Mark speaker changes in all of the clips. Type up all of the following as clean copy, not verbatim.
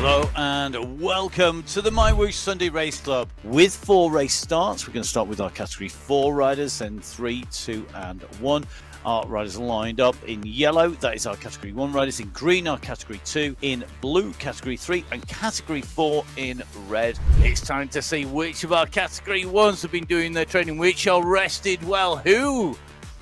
Speaker 1: Hello and welcome to the MyWhoosh Sunday Race Club. With 4 race starts, we're going to start with our Category 4 riders, then 3, 2 and 1. Our riders lined up in yellow, that is our Category 1 riders. In green, our Category 2. In blue, Category 3. And Category 4 in red. It's time to see which of our Category 1s have been doing their training, which are rested well. Who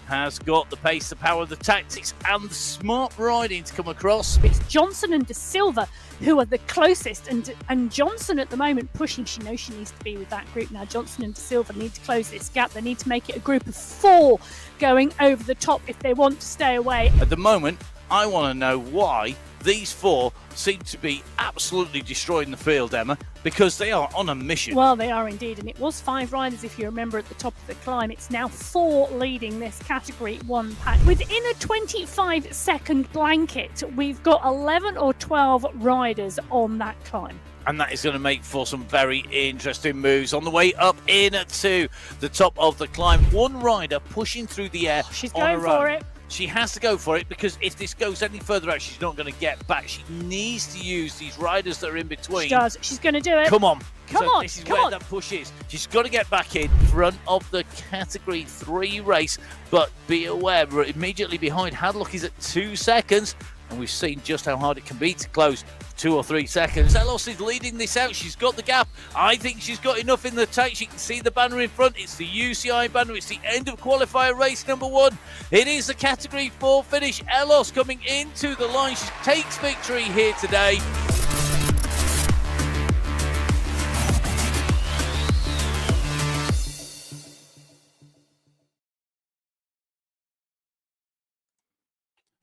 Speaker 1: has got the pace, the power, the tactics and the smart riding to come across?
Speaker 2: It's Johnson and De Silva who are the closest, and Johnson at the moment pushing. She knows she needs to be with that group now. Johnson and De Silva need to close this gap. They need to make it a group of 4 going over the top if they want to stay away.
Speaker 1: At the moment, I want to know why these 4 seem to be absolutely destroying the field, Emma, because they are on a mission.
Speaker 2: Well, they are indeed, and it was 5 riders, if you remember, at the top of the climb. It's now 4 leading this Category 1 pack. Within a 25-second blanket, we've got 11 or 12 riders on that climb.
Speaker 1: And that is going to make for some very interesting moves on the way up into the top of the climb. One rider pushing through the air.
Speaker 2: She's going for it.
Speaker 1: She has to go for it, because if this goes any further out, she's not going to get back. She needs to use these riders that are in between.
Speaker 2: She does. She's going to do it.
Speaker 1: Come on.
Speaker 2: Come on.
Speaker 1: This is where that push is. She's got to get back in front of the Category 3 race. But be aware, we're immediately behind. Hadlock is at 2 seconds. And we've seen just how hard it can be to close 2 or 3 seconds. Elos is leading this out. She's got the gap. I think she's got enough in the tank. She can see the banner in front. It's the UCI banner. It's the end of qualifier race number 1. It is the Category 4 finish. Elos coming into the line. She takes victory here today.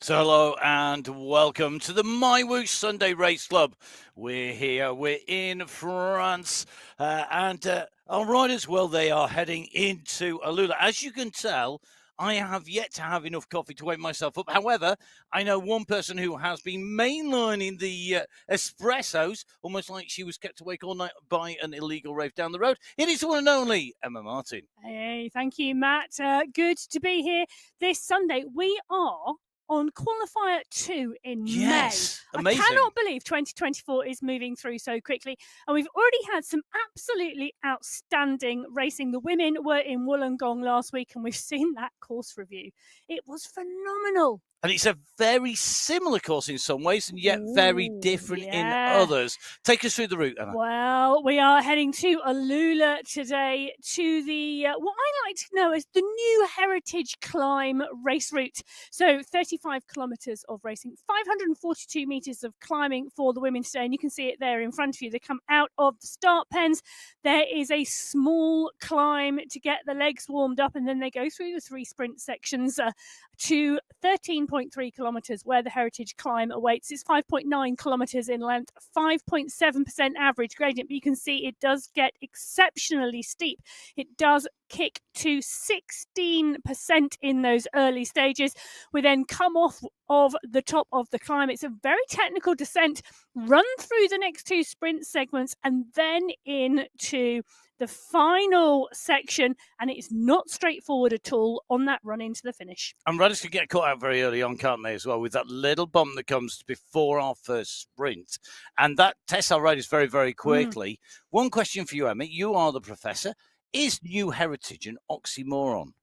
Speaker 1: So hello and welcome to the MyWhoosh Sunday Race Club. We're here, we're in France, and our riders, well, they are heading into Alula. As you can tell, I have yet to have enough coffee to wake myself up. However, I know one person who has been mainlining the espressos, almost like she was kept awake all night by an illegal rave down the road. It is the one and only Emma Martin.
Speaker 2: Hey, thank you, Matt. Good to be here. This Sunday, we are on Qualifier 2 in May.
Speaker 1: Amazing.
Speaker 2: I cannot believe 2024 is moving through so quickly. And we've already had some absolutely outstanding racing. The women were in Wollongong last week, and we've seen that course review. It was phenomenal.
Speaker 1: And it's a very similar course in some ways, and yet very different in others. Take us through the route, Emma.
Speaker 2: Well, we are heading to Alula today, to the what I like to know as the new Heritage Climb race route. So 35 kilometres of racing, 542 metres of climbing for the women today. And you can see it there in front of you. They come out of the start pens. There is a small climb to get the legs warmed up, and then they go through the 3 sprint sections to 13.3 kilometres where the Heritage Climb awaits. It's 5.9 kilometres in length, 5.7% average gradient, but you can see it does get exceptionally steep. It does kick to 16% in those early stages. We then come off of the top of the climb. It's a very technical descent, run through the next 2 sprint segments, and then into the final section, and it's not straightforward at all on that run into the finish.
Speaker 1: And riders can get caught out very early on, can't they, as well, with that little bump that comes before our first sprint. And that tests our riders very, very quickly. One question for you, Emma. You are the professor. Is New Heritage an oxymoron?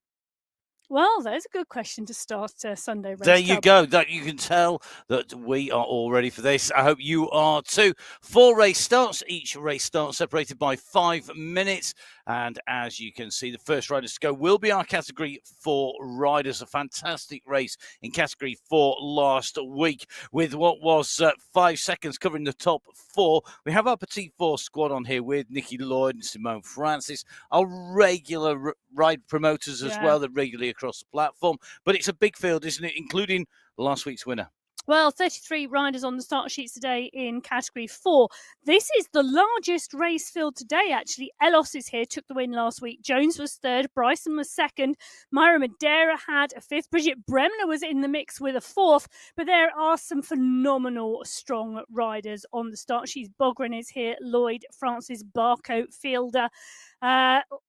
Speaker 2: Well, there's a good question to start Sunday Race
Speaker 1: There you
Speaker 2: Club.
Speaker 1: go. That you can tell that we are all ready for this. I hope you are too. 4 race starts. Each race start separated by 5 minutes. And as you can see, the first riders to go will be our Category 4 riders. A fantastic race in Category 4 last week with what was 5 seconds covering the top 4. We have our Petit 4 squad on here with Nikki Lloyd and Simone Francis, our regular ride promoters as well. They're regularly across the platform. But it's a big field, isn't it, including last week's winner.
Speaker 2: Well, 33 riders on the start sheets today in Category 4. This is the largest race field today, actually. Elos is here, took the win last week. Jones was 3rd. Bryson was 2nd. Myra Madeira had a 5th. Bridget Bremner was in the mix with a 4th. But there are some phenomenal, strong riders on the start sheets. Bogren is here. Lloyd, Francis, Barco, Fielder.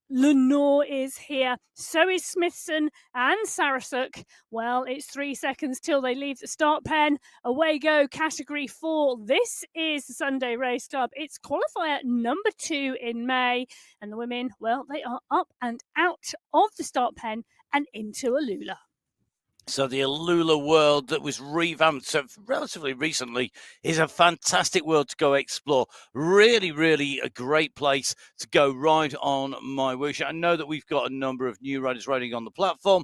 Speaker 2: Lenore is here. So is Smithson and Sarasuk. Well, it's 3 seconds till they leave the start pen. Away go, category 4. This is the Sunday Race Club. It's qualifier number 2 in May. And the women, well, they are up and out of the start pen and into Alula.
Speaker 1: So the Alula world that was revamped relatively recently is a fantastic world to go explore. Really, really a great place to go ride on MyWhoosh. I know that we've got a number of new riders riding on the platform.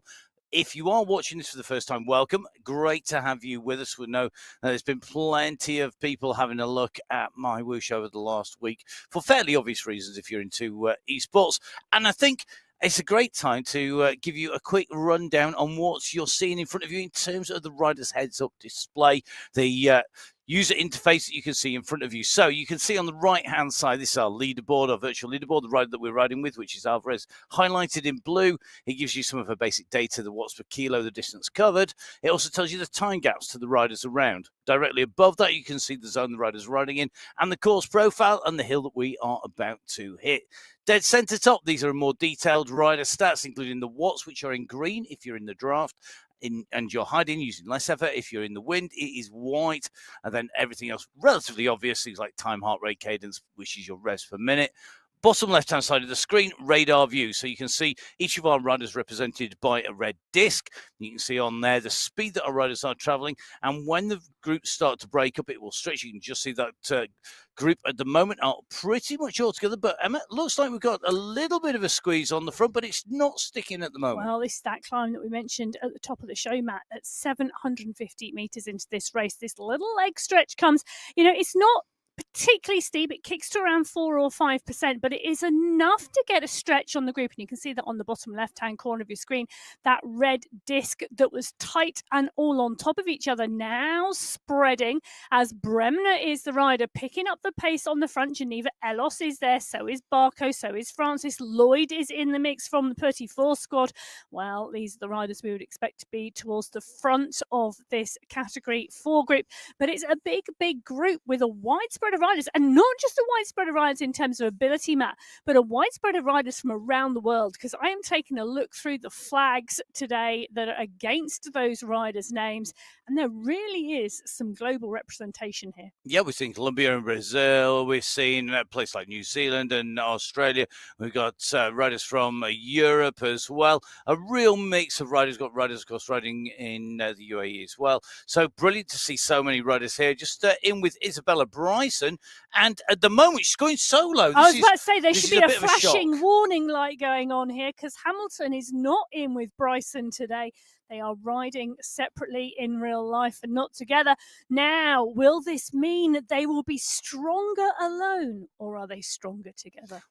Speaker 1: If you are watching this for the first time, welcome. Great to have you with us. We know there's been plenty of people having a look at MyWhoosh over the last week for fairly obvious reasons if you're into esports. And I think it's a great time to give you a quick rundown on what you're seeing in front of you in terms of the rider's heads-up display, the user interface that you can see in front of you. So you can see on the right-hand side, this is our leaderboard, our virtual leaderboard, the rider that we're riding with, which is Alvarez, highlighted in blue. It gives you some of her basic data, the watts per kilo, the distance covered. It also tells you the time gaps to the riders around. Directly above that, you can see the zone the rider's riding in and the course profile and the hill that we are about to hit. Dead center top, these are more detailed rider stats, including the watts, which are in green if you're in the draft, and you're hiding using less effort. If you're in the wind, it is white. And then everything else, relatively obvious, things like time, heart rate, cadence, which is your revs per minute. Bottom left-hand side of the screen, radar view. So you can see each of our riders represented by a red disc. You can see on there the speed that our riders are traveling. And when the groups start to break up, it will stretch. You can just see that group at the moment are pretty much all together. But Emma, looks like we've got a little bit of a squeeze on the front, but it's not sticking at the moment.
Speaker 2: Well, this is that climb that we mentioned at the top of the show, Matt, at 750 metres into this race. This little leg stretch comes, it's not particularly steep. It kicks to around 4 or 5%, but it is enough to get a stretch on the group. And you can see that on the bottom left-hand corner of your screen, that red disc that was tight and all on top of each other now spreading as Bremner is the rider picking up the pace on the front. Geneva Elos is there, so is Barco, so is Francis. Lloyd is in the mix from the Petit Four squad. Well, these are the riders we would expect to be towards the front of this category 4 group, but it's a big, big group with a widespread of riders, and not just a widespread of riders in terms of ability, Matt, but a widespread of riders from around the world, because I am taking a look through the flags today that are against those riders' names, and there really is some global representation here.
Speaker 1: Yeah, we've seen Colombia and Brazil. We've seen a place like New Zealand and Australia. We've got riders from Europe as well. A real mix of riders. Got riders, of course, riding in the UAE as well. So brilliant to see so many riders here. Just in with Isabella Bryson. And at the moment, she's going solo.
Speaker 2: I was about to say there should be a
Speaker 1: bit
Speaker 2: flashing warning light going on here, because Hamilton is not in with Bryson today. They are riding separately in real life and not together. Now, will this mean that they will be stronger alone, or are they stronger together?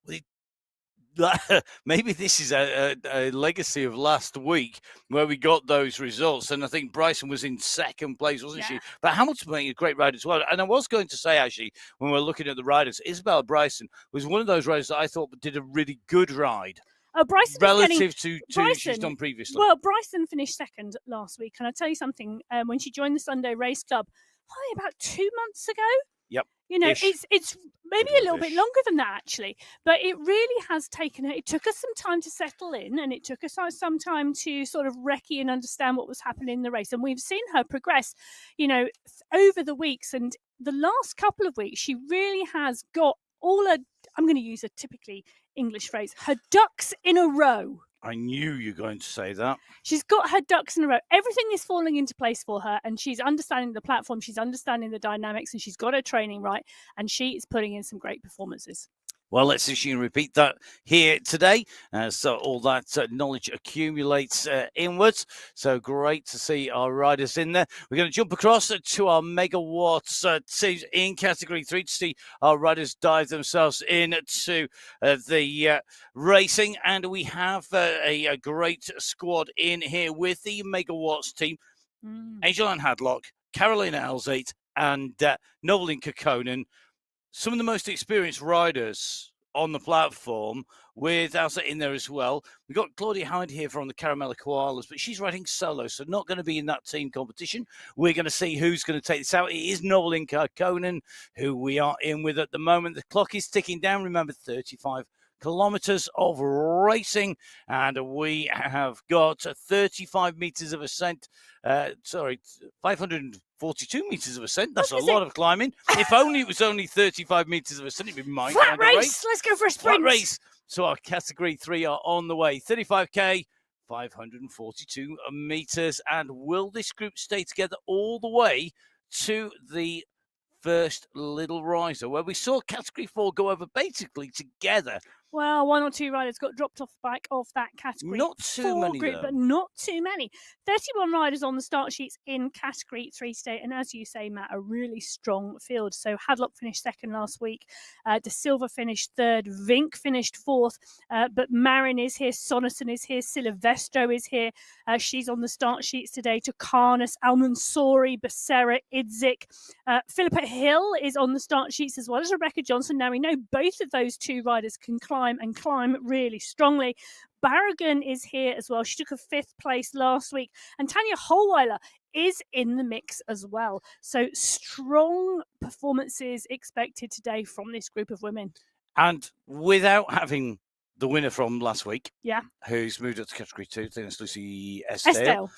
Speaker 1: Maybe this is a legacy of last week where we got those results, and I think Bryson was in second place, wasn't she? But Hamilton being a great rider as well. And I was going to say, actually, when we're looking at the riders, Isabella Bryson was one of those riders that I thought did a really good ride.
Speaker 2: Bryson
Speaker 1: relative to she's done previously.
Speaker 2: Well, Bryson finished second last week. Can I tell you something? When she joined the Sunday Race Club, probably about 2 months ago.
Speaker 1: Yep.
Speaker 2: It's maybe a little bit longer than that, actually. But it really has taken her. It took us some time to settle in, and it took us some time to sort of recce and understand what was happening in the race. And we've seen her progress, over the weeks. And the last couple of weeks, she really has got I'm going to use a typically English phrase, her ducks in a row.
Speaker 1: I knew you were going to say that.
Speaker 2: She's got her ducks in a row. Everything is falling into place for her, and she's understanding the platform, she's understanding the dynamics, and she's got her training right, and she is putting in some great performances.
Speaker 1: Well, let's see if she can repeat that here today. So all that knowledge accumulates inwards. So great to see our riders in there. We're going to jump across to our megawatts teams in category 3 to see our riders dive themselves into the racing. And we have a great squad in here with the megawatts team. Angel-Ann Hadlock, Carolina Elzate, and Novelin Kekkonen. Some of the most experienced riders on the platform, with Elsa in there as well. We've got Claudia Hyde here from the Caramella Koalas, but she's riding solo, so not going to be in that team competition. We're going to see who's going to take this out. It is Novelin Kekkonen, who we are in with at the moment. The clock is ticking down. Remember, 35 kilometers of racing, and we have got 35 meters of ascent. 542 meters of ascent. That's a lot of climbing. If only it was only 35 meters of ascent, it'd be my
Speaker 2: Flat
Speaker 1: kind
Speaker 2: race.
Speaker 1: of race.
Speaker 2: Let's go for a sprint.
Speaker 1: Flat race. So our category 3 are on the way. 35k, 542 meters. And will this group stay together all the way to the first little riser, where we saw category 4 go over basically together?
Speaker 2: Well, one or two riders got dropped off the back of that category.
Speaker 1: Not too many,
Speaker 2: group,
Speaker 1: though.
Speaker 2: But not too many. 31 riders on the start sheets in category 3 today. And as you say, Matt, a really strong field. So Hadlock finished second last week. De Silva finished third. Vink finished fourth. But Marin is here. Sonneson is here. Silvestro is here. She's on the start sheets today. Tucanis, Almansori, Becerra, Idzik. Philippa Hill is on the start sheets as well as Rebecca Johnson. Now, we know both of those two riders can climb and climb really strongly. Barragan is here as well. She took a 5th place last week. And Tanya Holweiler is in the mix as well. So strong performances expected today from this group of women.
Speaker 1: And without having the winner from last week, who's moved up to category 2, I think it's Lucy Estelle.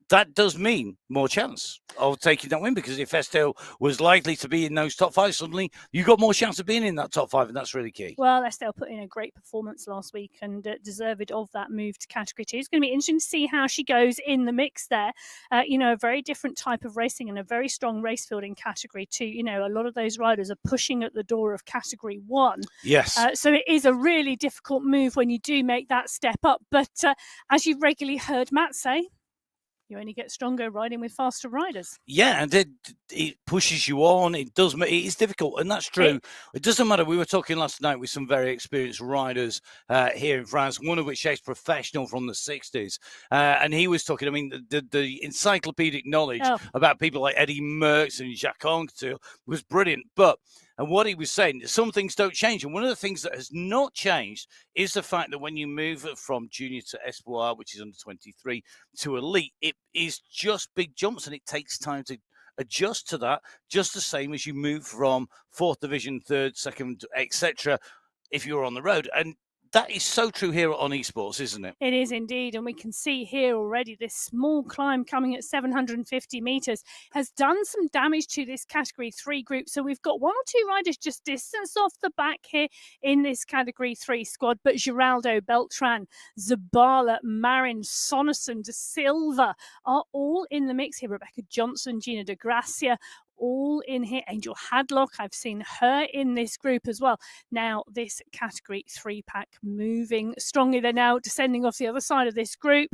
Speaker 1: That does mean more chance of taking that win, because if Estelle was likely to be in those top 5, suddenly you got more chance of being in that top 5, and that's really key.
Speaker 2: Well, Estelle put in a great performance last week and deserved of that move to category 2. It's going to be interesting to see how she goes in the mix there. A very different type of racing and a very strong race field in category 2. A lot of those riders are pushing at the door of category 1.
Speaker 1: Yes.
Speaker 2: So it is a really difficult move when you do make that step up. But as you've regularly heard Matt say, you only get stronger riding with faster riders.
Speaker 1: Yeah, and it pushes you on. It is difficult, and that's true. It doesn't matter. We were talking last night with some very experienced riders here in France, one of which is professional from the 60s. And he was talking, the encyclopedic knowledge about people like Eddie Merckx and Jacques Anquetil was brilliant. And what he was saying, some things don't change. And one of the things that has not changed is the fact that when you move from junior to Espoir, which is under 23, to elite, it is just big jumps, and it takes time to adjust to that, just the same as you move from 4th division, 3rd, 2nd, etc., if you're on the road. And that is so true here on esports, isn't it?
Speaker 2: It is indeed. And we can see here already this small climb coming at 750 metres has done some damage to this category 3 group. So we've got one or two riders just distance off the back here in this category 3 squad. But Giraldo, Beltran, Zabala, Marin, Sonneson, De Silva are all in the mix here. Rebecca Johnson, Gina De Gracia, all in here. Angel Hadlock, I've seen her in this group as well. Now, this category 3 pack moving strongly. They're now descending off the other side of this group.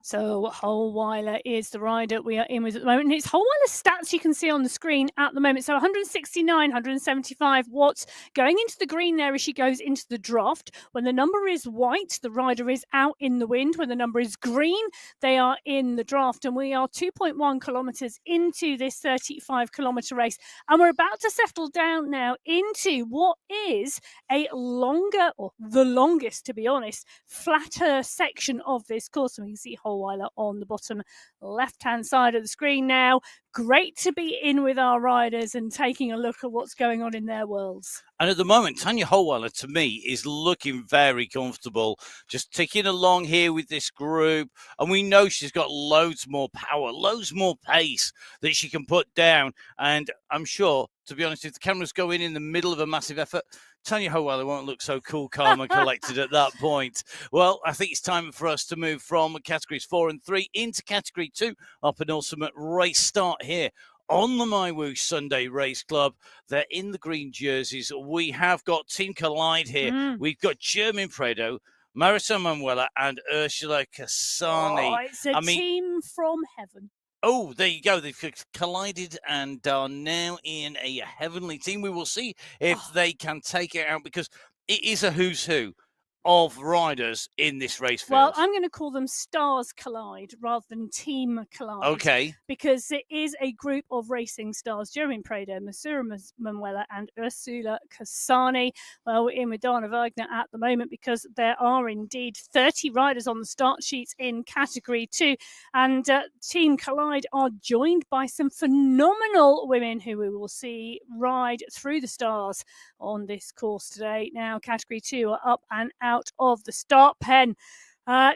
Speaker 2: So Holweiler is the rider we are in with at the moment. And it's Holweiler's stats you can see on the screen at the moment. So 169, 175 watts. Going into the green there as she goes into the draft. When the number is white, the rider is out in the wind. When the number is green, they are in the draft. And we are 2.1 kilometres into this 35-kilometre race. And we're about to settle down now into what is a longer, or the longest, to be honest, flatter section of this course. And we can see Holweiler on the bottom left-hand side of the screen now. Great to be in with our riders and taking a look at what's going on in their worlds.
Speaker 1: And at the moment, Tanya Holweiler, to me, is looking very comfortable, just ticking along here with this group. And we know she's got loads more power, loads more pace that she can put down. And I'm sure, to be honest, if the cameras go in the middle of a massive effort, Tanya Holweiler won't look so cool, calm and collected at that point. Well, I think it's time for us to move from categories 4 and 3 into category 2, our penultimate race start here on the MyWhoosh Sunday Race Club. They're in the green jerseys. We have got Team Collide here. We've got German Prado, Marisol Manuela and Ursula Cassani.
Speaker 2: Oh, it's a team from heaven.
Speaker 1: Oh, there you go. They've collided and are now in a heavenly team. We will see if they can take it out, because it is a who's who of riders in this race field?
Speaker 2: Well, I'm going to call them Stars Collide rather than Team Collide.
Speaker 1: Okay.
Speaker 2: Because it is a group of racing stars: Jeremy Prado, Masura Manuela, and Ursula Cassani. Well, we're in with Dana Wagner at the moment because there are indeed 30 riders on the start sheets in Category 2. And Team Collide are joined by some phenomenal women who we will see ride through the stars on this course today. Now, Category 2 are up and out of the start pen.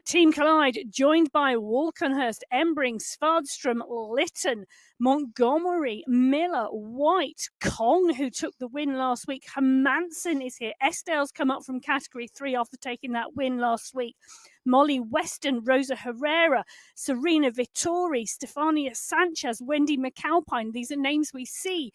Speaker 2: Team Collide, joined by Walkenhurst, Embring, Svardstrom, Lytton, Montgomery, Miller, White, Kong, who took the win last week. Hermansen is here. Estelles come up from Category 3 after taking that win last week. Molly Weston, Rosa Herrera, Serena Vittori, Stefania Sanchez, Wendy McAlpine. These are names we see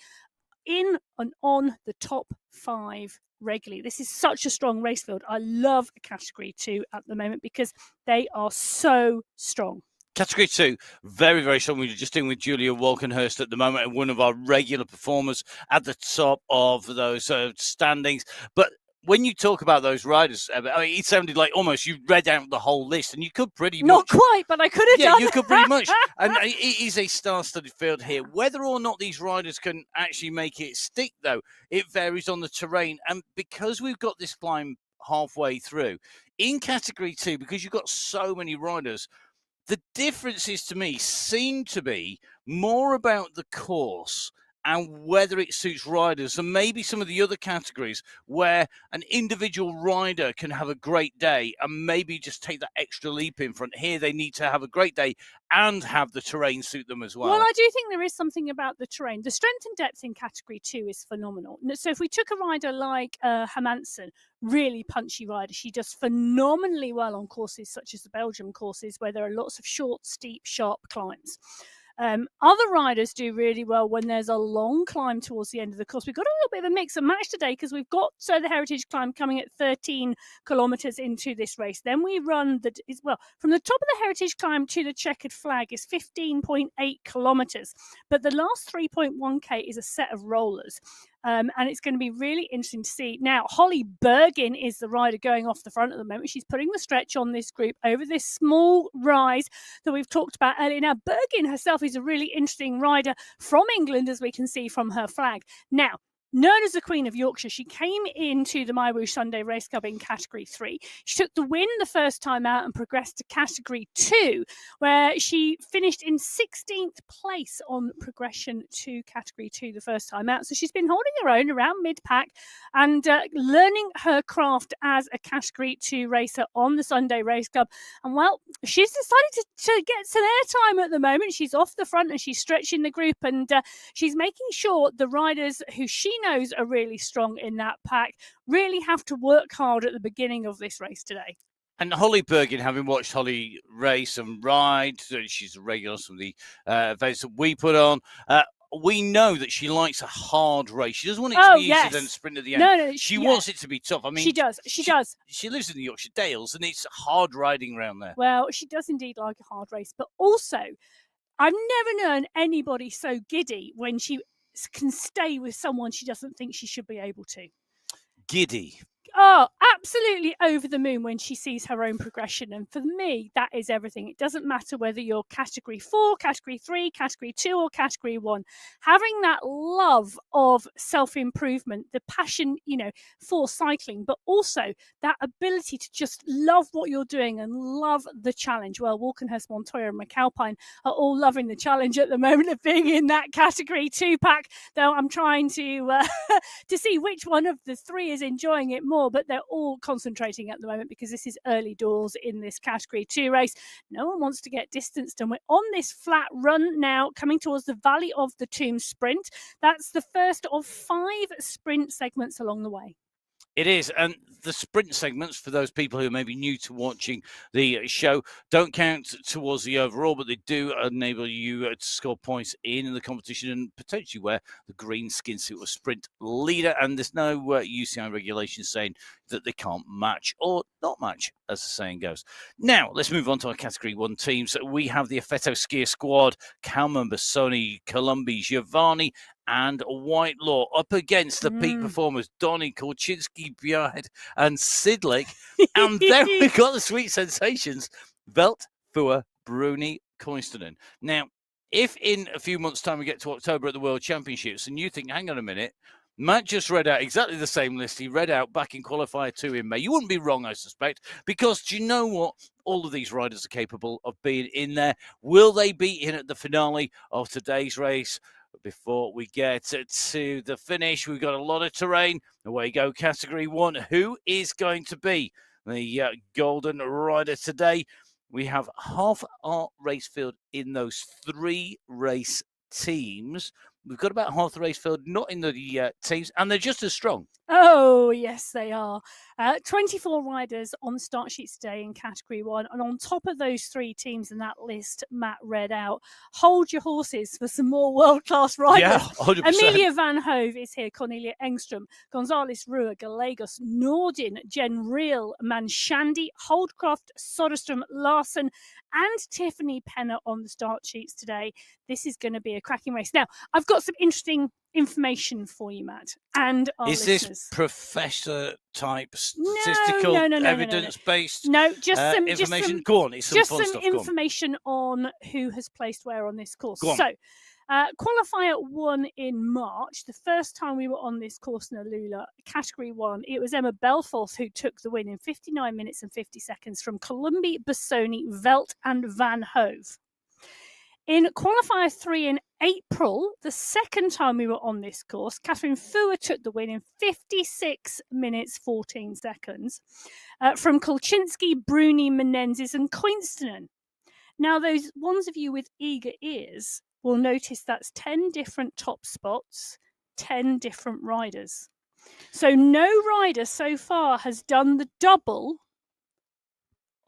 Speaker 2: in and on the top 5 regularly. This is such a strong race field. I love Category 2 at the moment because they are so strong.
Speaker 1: Category 2, very, very strong. We're just doing with Julia Walkenhurst at the moment, and one of our regular performers at the top of those standings. But when you talk about those riders, I mean, it sounded like almost you read out the whole list, and you could pretty much.
Speaker 2: Not quite, but I could have done.
Speaker 1: Yeah, you could pretty much. And it is a star-studded field here. Whether or not these riders can actually make it stick, though, it varies on the terrain. And because we've got this climb halfway through, in Category 2, because you've got so many riders, the differences to me seem to be more about the course and whether it suits riders and maybe some of the other categories where an individual rider can have a great day and maybe just take that extra leap in front. Here they need to have a great day and have the terrain suit them as well.
Speaker 2: Well, I do think there is something about the terrain. The strength and depth in Category 2 is phenomenal. So if we took a rider like Hermansen, really punchy rider, she does phenomenally well on courses such as the Belgium courses where there are lots of short, steep, sharp climbs. Other riders do really well when there's a long climb towards the end of the course. We've got a little bit of a mix and match today because we've got the Heritage Climb coming at 13 kilometres into this race. Then we run from the top of the Heritage Climb to the checkered flag is 15.8 kilometres. But the last 3.1k is a set of rollers. And it's going to be really interesting to see. Now, Holly Bergin is the rider going off the front at the moment. She's putting the stretch on this group over this small rise that we've talked about earlier. Now, Bergin herself is a really interesting rider from England, as we can see from her flag. Now, known as the Queen of Yorkshire, she came into the MyWhoosh Sunday Race Cup in Category 3. She took the win the first time out and progressed to Category 2, where she finished in 16th place on progression to Category 2 the first time out. So she's been holding her own around mid-pack and learning her craft as a Category 2 racer on the Sunday Race Cup. And, well, she's decided to get some airtime at the moment. She's off the front and she's stretching the group, and she's making sure the riders who she knows are really strong in that pack really have to work hard at the beginning of this race today.
Speaker 1: And Holly Bergin, having watched Holly race and ride, she's a regular on some of the events that we put on. We know that she likes a hard race. She doesn't want it to be easy than sprint at the end.
Speaker 2: No,
Speaker 1: she wants it to be tough. I mean,
Speaker 2: she does. She does.
Speaker 1: She lives in the Yorkshire Dales, and it's hard riding around there.
Speaker 2: Well, she does indeed like a hard race, but also, I've never known anybody so giddy when she can stay with someone she doesn't think she should be able to.
Speaker 1: Giddy.
Speaker 2: Oh, absolutely over the moon when she sees her own progression. And for me, that is everything. It doesn't matter whether you're Category 4, Category 3, Category 2 or Category 1. Having that love of self-improvement, the passion, for cycling, but also that ability to just love what you're doing and love the challenge. Well, Walkenhurst, Montoya and McAlpine are all loving the challenge at the moment of being in that Category 2 pack, though I'm trying to see which one of the three is enjoying it more. But they're all concentrating at the moment because this is early doors in this Category 2 race. No one wants to get distanced, and we're on this flat run now, coming towards the Valley of the Tomb sprint. That's the first of 5 sprint segments along the way.
Speaker 1: It is, and the sprint segments, for those people who may be new to watching the show, don't count towards the overall, but they do enable you to score points in the competition and potentially wear the green skin suit of sprint leader. And there's no UCI regulations saying that they can't match or not match, as the saying goes. Now, let's move on to our Category 1 teams. We have the Effetto Skier Squad, Kalman, Bassoni, Columbi, Giovanni, and Whitelaw up against the peak performers, Donny, Korchinski, Bjerg, and Sidlick. And then we've got the sweet sensations, Velt, Fua, Bruni, Koistonen. Now, if in a few months' time we get to October at the World Championships and you think, hang on a minute, Matt just read out exactly the same list he read out back in Qualifier 2 in May. You wouldn't be wrong, I suspect, because do you know what? All of these riders are capable of being in there. Will they be in at the finale of today's race? Before we get to the finish, we've got a lot of terrain. Away you go, Category 1. Who is going to be the golden rider today? We have half our race field in those 3 race teams. We've got about half the race field not in the teams, and they're just as strong.
Speaker 2: Oh, yes, they are. 24 riders on the start sheet today in Category 1. And on top of those 3 teams in that list Matt read out, hold your horses for some more world-class riders.
Speaker 1: Yeah, 100%.
Speaker 2: Amelia Van Hove is here, Cornelia Engstrom, Gonzalez Rua, Gallegos, Nordin, Jen Reel, Manshandi, Holdcroft, Soderstrom, Larson, and Tiffany Penner on the start sheets today. This is going to be a cracking race. Now, I've got some interesting information for you, Matt, and our listeners.
Speaker 1: This professor type statistical evidence-based information? Go on, it's some fun stuff.
Speaker 2: Information on who has placed where on this course. So, Qualifier 1 in March, the first time we were on this course in Alula, Category 1, it was Emma Belforth who took the win in 59 minutes and 50 seconds from Columbi, Bassoni, Velt and Van Hove. In Qualifier 3 in April, the second time we were on this course, Catherine Fua took the win in 56 minutes 14 seconds from Kolczynski, Bruni, Menendez and Koistonen. Now, those ones of you with eager ears will notice that's 10 different top spots, 10 different riders. So no rider so far has done the double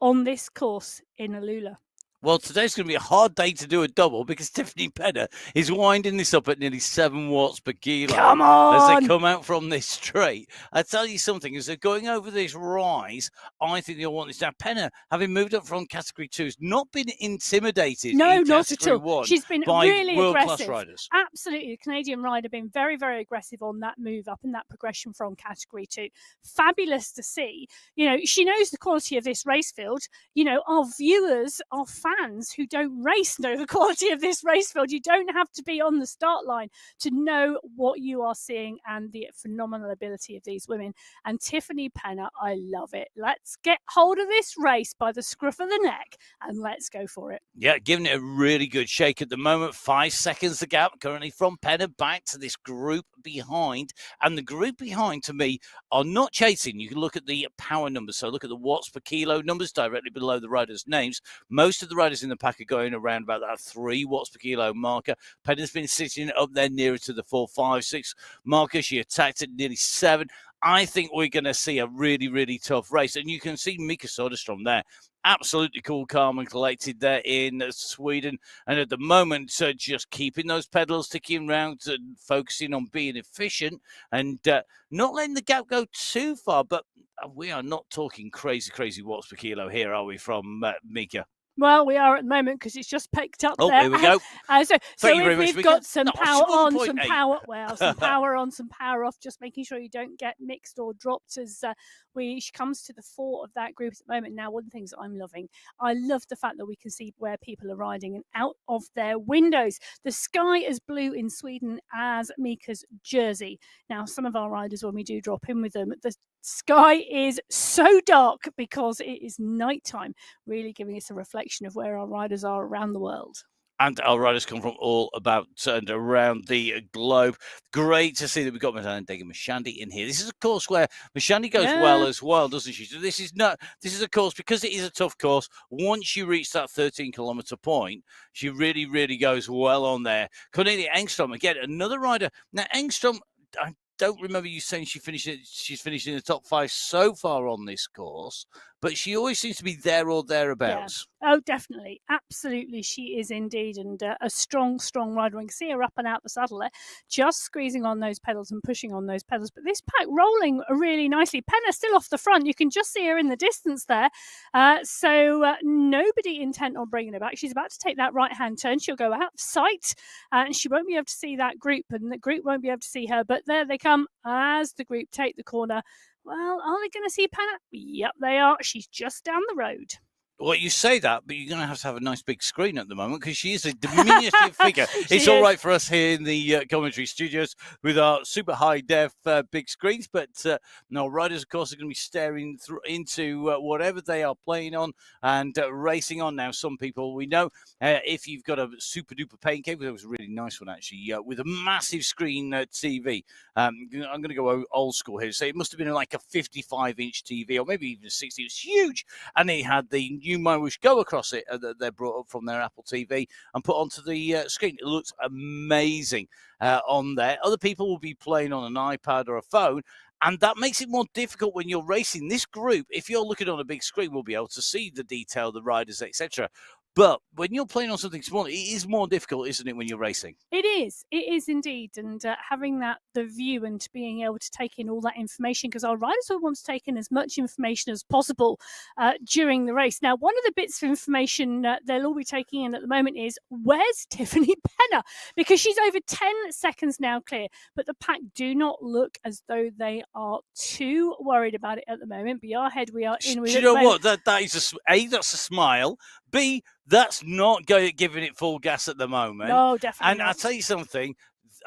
Speaker 2: on this course in Alula.
Speaker 1: Well, today's going to be a hard day to do a double because Tiffany Penner is winding this up at nearly 7 watts per kilo.
Speaker 2: Come on!
Speaker 1: As they come out from this straight. I tell you something, as they're going over this rise, I think they'll want this. Now, Penner, having moved up from Category 2, has not been intimidated in
Speaker 2: not
Speaker 1: Category
Speaker 2: at all.
Speaker 1: 1
Speaker 2: She's been
Speaker 1: by
Speaker 2: really
Speaker 1: world-class
Speaker 2: aggressive.
Speaker 1: riders.
Speaker 2: Absolutely. The Canadian rider been very, very aggressive on that move up and that progression from Category 2. Fabulous to see. You know, she knows the quality of this race field. You know, our viewers, our fans who don't race know the quality of this race field. You don't have to be on the start line to know what you are seeing and the phenomenal ability of these women. And Tiffany Penner, I love it. Let's get hold of this race by the scruff of the neck and let's go for it.
Speaker 1: Yeah, giving it a really good shake at the moment. 5 seconds the gap currently from Penner back to this group behind. And the group behind, to me, are not chasing. You can look at the power numbers. So look at the watts per kilo numbers directly below the riders' names. Most of the riders in the pack are going around about that 3 watts per kilo marker. Penner's been sitting up there nearer to the 4, 5, 6 marker. She attacked at nearly 7. I think we're going to see a really, really tough race. And you can see Mika Soderstrom there. Absolutely cool, calm and collected there in Sweden. And at the moment, just keeping those pedals ticking around and focusing on being efficient and not letting the gap go too far. But we are not talking crazy watts per kilo here, are we, from Mika?
Speaker 2: Well, we are at the moment because it's just picked up there.
Speaker 1: There we go.
Speaker 2: So we've got some power on, some power, some power on, some power off, just making sure you don't get mixed or dropped as she comes to the 4 of that group at the moment. Now, one of the things I'm loving, I love the fact that we can see where people are riding and out of their windows. The sky is blue in Sweden as Mika's jersey. Now, some of our riders, when we do drop in with them, the sky is so dark because it is nighttime, really giving us a reflection of where our riders are around the world.
Speaker 1: And our riders come from all about and around the globe. Great to see that we've got Madeleine Manshandi in here. This is a course where Manshandi goes well as well, doesn't she? So this is a course, because it is a tough course. Once you reach that 13-kilometer point, she really, really goes well on there. Cornelia Engstrom, again, another rider. Now, Engstrom, I don't remember you saying she's finished in the top 5 so far on this course, but she always seems to be there or thereabouts.
Speaker 2: Oh, definitely. Absolutely, she is indeed. And a strong, strong rider. We can see her up and out the saddle there, just squeezing on those pedals and pushing on those pedals. But this pack rolling really nicely. Penna's still off the front. You can just see her in the distance there. So nobody intent on bringing her back. She's about to take that right-hand turn. She'll go out of sight, and she won't be able to see that group, and the group won't be able to see her. But there they come as the group take the corner. Well, are they going to see Penna? Yep, they are. She's just down the road.
Speaker 1: Well, you say that, but you're going to have a nice big screen at the moment because she is a diminutive figure. It's all right for us here in the commentary studios with our super high def big screens, but no, riders, of course, are going to be staring into whatever they are playing on and racing on. Now, some people we know, if you've got a super duper paint cable, there was a really nice one actually with a massive screen TV. I'm going to go old school here. So it must have been like a 55-inch TV or maybe even a 60. It was huge, and it had the new MyWhoosh Go across it that they brought up from their Apple TV and put onto the screen. It looks amazing on there. Other people will be playing on an iPad or a phone, and that makes it more difficult when you're racing. This group, if you're looking on a big screen, will be able to see the detail, the riders, etc. But when you're playing on something small, it is more difficult, isn't it, when you're racing?
Speaker 2: It is indeed. And having the view and being able to take in all that information, because our riders will want to take in as much information as possible during the race. Now, one of the bits of information they'll all be taking in at the moment is, where's Tiffany Penna? Because she's over 10 seconds now clear, but the pack do not look as though they are too worried about it at the moment. Be our head, we are in with it.
Speaker 1: Do you know what? That is that's a smile. B, that's not giving it full gas at the moment.
Speaker 2: No, definitely
Speaker 1: And
Speaker 2: not.
Speaker 1: I'll tell you something.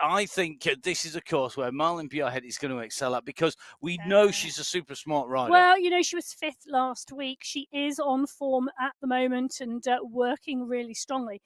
Speaker 1: I think this is a course where Marlon Bjarhead is going to excel at because we know she's a super smart rider.
Speaker 2: Well, you know, she was 5th last week. She is on form at the moment and working really strongly.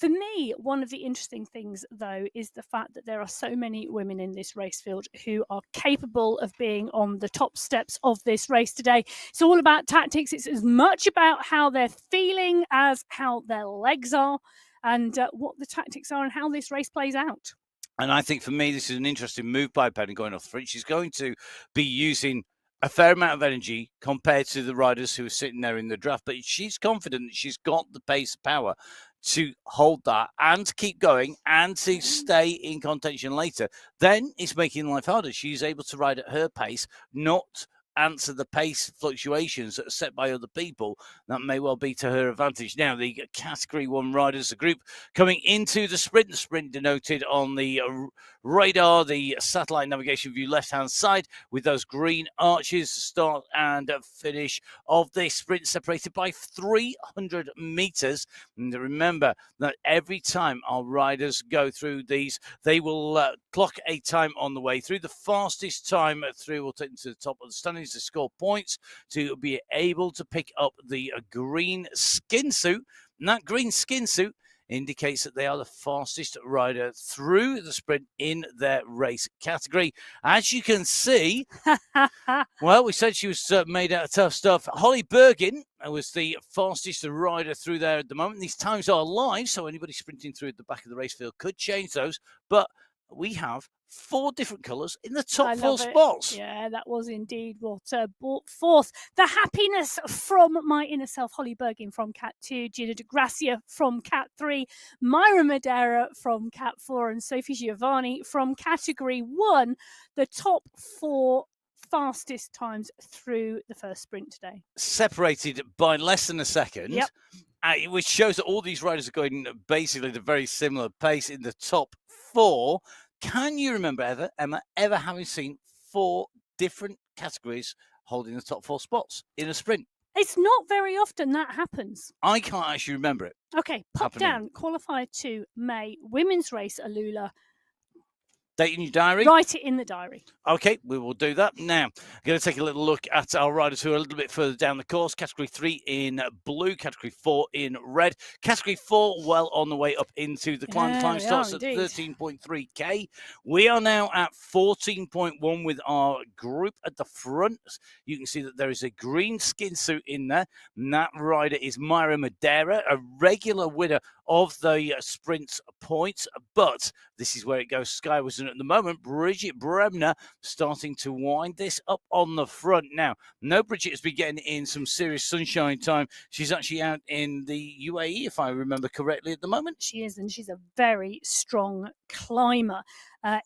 Speaker 2: For me, one of the interesting things, though, is the fact that there are so many women in this race field who are capable of being on the top steps of this race today. It's all about tactics. It's as much about how they're feeling as how their legs are and what the tactics are and how this race plays out.
Speaker 1: And I think for me, this is an interesting move by Penny going off the front. She's going to be using a fair amount of energy compared to the riders who are sitting there in the draft, but she's confident that she's got the pace power to hold that and to keep going and to stay in contention later. Then it's making life harder. She's able to ride at her pace, not answer the pace fluctuations that are set by other people. That may well be to her advantage. Now, the Category 1 riders, the group coming into the sprint denoted on the radar, the satellite navigation view left-hand side with those green arches, start and finish of this sprint separated by 300 meters. And remember that every time our riders go through these, they will clock a time on the way through. The fastest time through will take them to the top of the standings to score points to be able to pick up the green skin suit. And that green skin suit indicates that they are the fastest rider through the sprint in their race category. As you can see, well, we said she was made out of tough stuff. Holly Bergin was the fastest rider through there at the moment. These times are live, so anybody sprinting through at the back of the race field could change those. But we have 4 different colours in the top 4 spots.
Speaker 2: Yeah, that was indeed what brought forth the happiness from my inner self. Holly Bergin from Cat 2, Gina De Gracia from Cat 3, Myra Madera from Cat 4, and Sophie Giovanni from Category 1. The top 4 fastest times through the first sprint today.
Speaker 1: Separated by less than a second.
Speaker 2: Yep.
Speaker 1: Which shows that all these riders are going basically at a very similar pace in the top 4. Can you remember, Emma, ever having seen 4 different categories holding the top 4 spots in a sprint?
Speaker 2: It's not very often that happens.
Speaker 1: I can't actually remember it.
Speaker 2: Okay, pop down. Qualifier 2, May, women's race, Alula.
Speaker 1: Date in your diary?
Speaker 2: Write it in the diary.
Speaker 1: Okay, we will do that. Now, I'm going to take a little look at our riders who are a little bit further down the course. Category 3 in blue, Category 4 in red. Category 4 well on the way up into the climb. The climb starts at 13.3k. We are now at 14.1 with our group at the front. You can see that there is a green skin suit in there. And that rider is Myra Madera, a regular winner of the sprint points, but this is where it goes skywards. And at the moment, Bridget Bremner starting to wind this up on the front. Now, no, Bridget has been getting in some serious sunshine time. She's actually out in the UAE, if I remember correctly, at the moment.
Speaker 2: She is, and she's a very strong climber.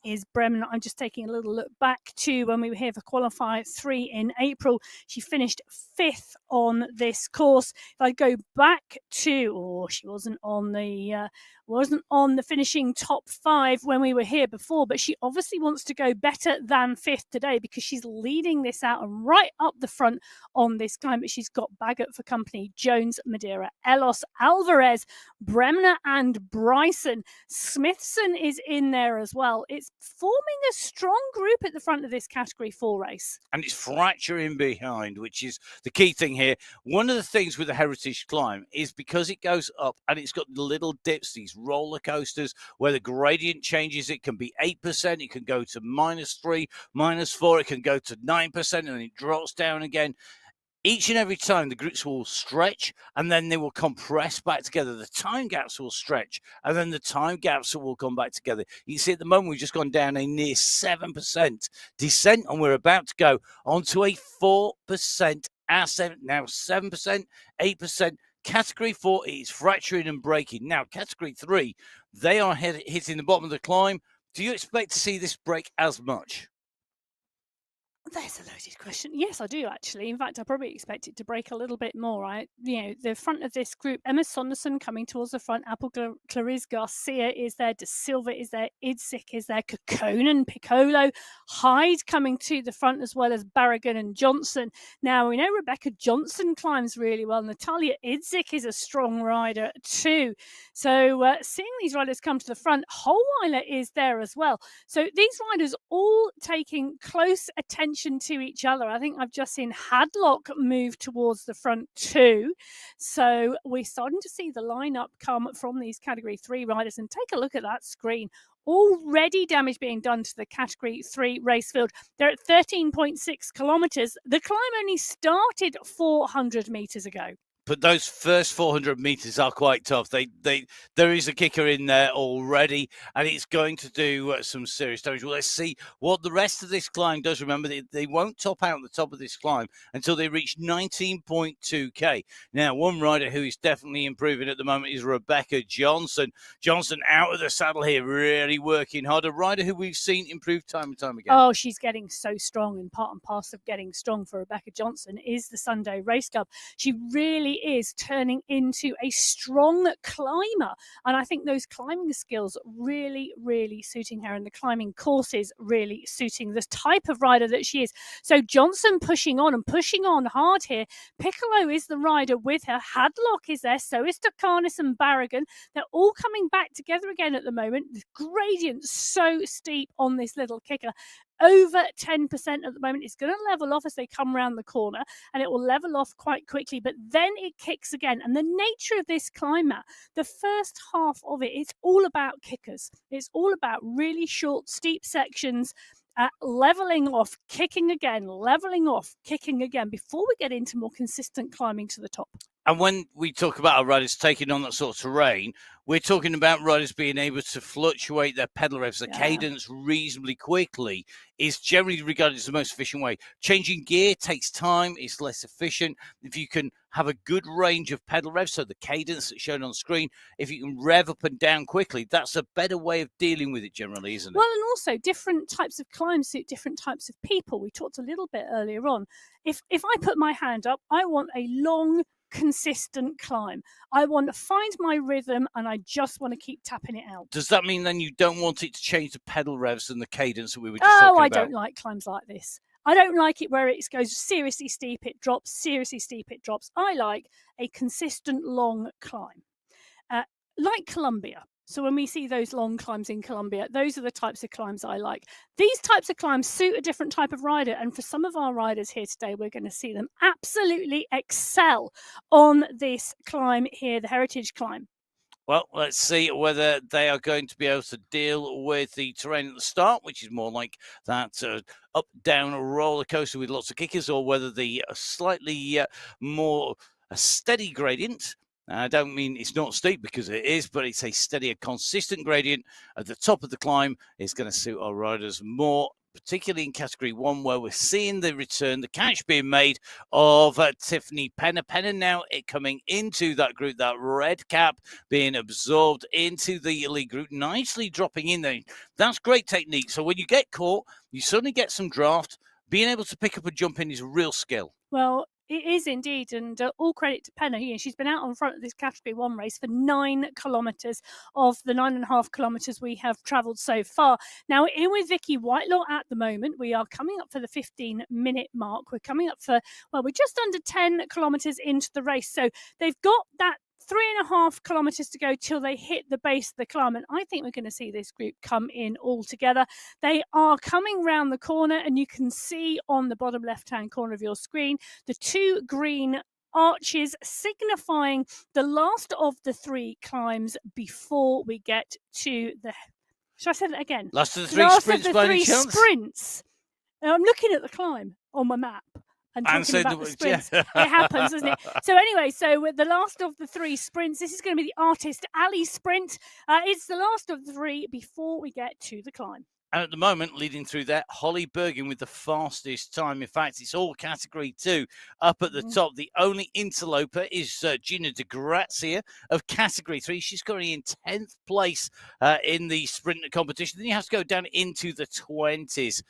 Speaker 2: Is Bremen. I'm just taking a little look back to when we were here for Qualifier 3 in April. She finished 5th on this course. If I go back to, she wasn't on the finishing top 5 when we were here before, but she obviously wants to go better than 5th today because she's leading this out and right up the front on this climb. But she's got Baggett for company, Jones, Madeira, Elos, Alvarez, Bremner, and Bryson. Smithson is in there as well. It's forming a strong group at the front of this Category 4 race.
Speaker 1: And it's fracturing behind, which is the key thing here. One of the things with the Heritage Climb is because it goes up and it's got the little dips, these roller coasters, where the gradient changes. It can be 8%, it can go to -3, -4, it can go to 9%, and it drops down again. Each and every time the groups will stretch and then they will compress back together. The time gaps will stretch and then the time gaps will come back together. You can see at the moment we've just gone down a near 7% descent and we're about to go onto a 4% ascent. Now 7%, 8%. Category 4 is fracturing and breaking. Now, Category 3, they are hitting the bottom of the climb. Do you expect to see this break as much?
Speaker 2: There's a loaded question. Yes, I do actually. In fact, I probably expect it to break a little bit more. The front of this group, Emma Sonderson coming towards the front, Apple Clarice Garcia is there, De Silva is there, Idzik is there, Kokkonen, Piccolo, Hyde coming to the front as well as Barragan and Johnson. Now, we know Rebecca Johnson climbs really well. Natalia Idzik is a strong rider too. So seeing these riders come to the front, Holweiler is there as well. So these riders all taking close attention to each other. I think I've just seen Hadlock move towards the front too. So we're starting to see the lineup come from these Category 3 riders. And take a look at that screen. Already damage being done to the Category 3 race field. They're at 13.6 kilometres. The climb only started 400 metres ago.
Speaker 1: But those first 400 meters are quite tough. There is a kicker in there already, and it's going to do some serious damage. Well, let's see what the rest of this climb does. Remember, they won't top out the top of this climb until they reach 19.2k. Now, one rider who is definitely improving at the moment is Rebecca Johnson. Johnson out of the saddle here, really working hard. A rider who we've seen improve time and time again.
Speaker 2: Oh, she's getting so strong, and part and parcel of getting strong for Rebecca Johnson is the Sunday Race Club. She really is turning into a strong climber, and I think those climbing skills really suiting her, and the climbing courses really suiting the type of rider that she is. So Johnson pushing on hard here. Piccolo is the rider with her. Hadlock is there, so is Takanis and Barragan. They're all coming back together again at the moment. The gradient's so steep on this little kicker. Over 10% at the moment. It's going to level off as they come around the corner, and it will level off quite quickly, but then it kicks again. And the nature of this climb, Matt, the first half of it, it's all about kickers. It's all about really short, steep sections, leveling off, kicking again, leveling off, kicking again, before we get into more consistent climbing to the top.
Speaker 1: And when we talk about our riders taking on that sort of terrain, we're talking about riders being able to fluctuate their pedal revs, the cadence reasonably quickly is generally regarded as the most efficient way. Changing gear takes time, it's less efficient. If you can have a good range of pedal revs, so the cadence that's shown on screen, if you can rev up and down quickly, that's a better way of dealing with it generally, isn't it?
Speaker 2: Well, and also different types of climbs suit different types of people. We talked a little bit earlier on. If I put my hand up, I want a long, consistent climb. I want to find my rhythm, and I just want to keep tapping it out.
Speaker 1: Does that mean then you don't want it to change the pedal revs and the cadence that we were just talking about?
Speaker 2: I don't like climbs like this. I don't like it where it goes seriously steep, it drops, seriously steep, it drops. I like a consistent long climb, like Columbia. So when we see those long climbs in Colombia, those are the types of climbs I like. These types of climbs suit a different type of rider. And for some of our riders here today, we're going to see them absolutely excel on this climb here, the Heritage Climb.
Speaker 1: Well, let's see whether they are going to be able to deal with the terrain at the start, which is more like that up-down roller coaster with lots of kickers, or whether the slightly more steady gradient I don't mean it's not steep, because it is, but it's a steady, consistent gradient at the top of the climb. Is going to suit our riders more, particularly in Category 1, where we're seeing the return, the catch being made of Tiffany Penner. Penner now coming into that group, that red cap being absorbed into the lead group, nicely dropping in there. That's great technique. So when you get caught, you suddenly get some draft. Being able to pick up and jump in is a real skill.
Speaker 2: Well, it is indeed, and all credit to Penner. She's been out on front of this Category 1 race for 9 kilometres of the 9.5 kilometres we have travelled so far. Now, in with Vicky Whitelaw at the moment, we are coming up for the 15-minute mark. We're coming up for, we're just under 10 kilometres into the race. So they've got that 3.5 kilometres to go till they hit the base of the climb, and I think we're going to see this group come in all together. They are coming round the corner, and you can see on the bottom left-hand corner of your screen the 2 green arches signifying the last of the 3 climbs before we get to the... Shall I say that again?
Speaker 1: Last of the 3 sprints, by any chance?
Speaker 2: Sprints. I'm looking at the climb on my map. And talking about the sprints. Yeah. It happens, doesn't it? So anyway, with the last of the 3 sprints, this is going to be the Artist Alley sprint. It's the last of the 3 before we get to the climb.
Speaker 1: And at the moment, leading through there, Holly Bergen with the fastest time. In fact, it's all Category 2 up at the top. The only interloper is Gina de Grazia of Category 3. She's currently in 10th place in the sprint competition. Then you have to go down into the 20s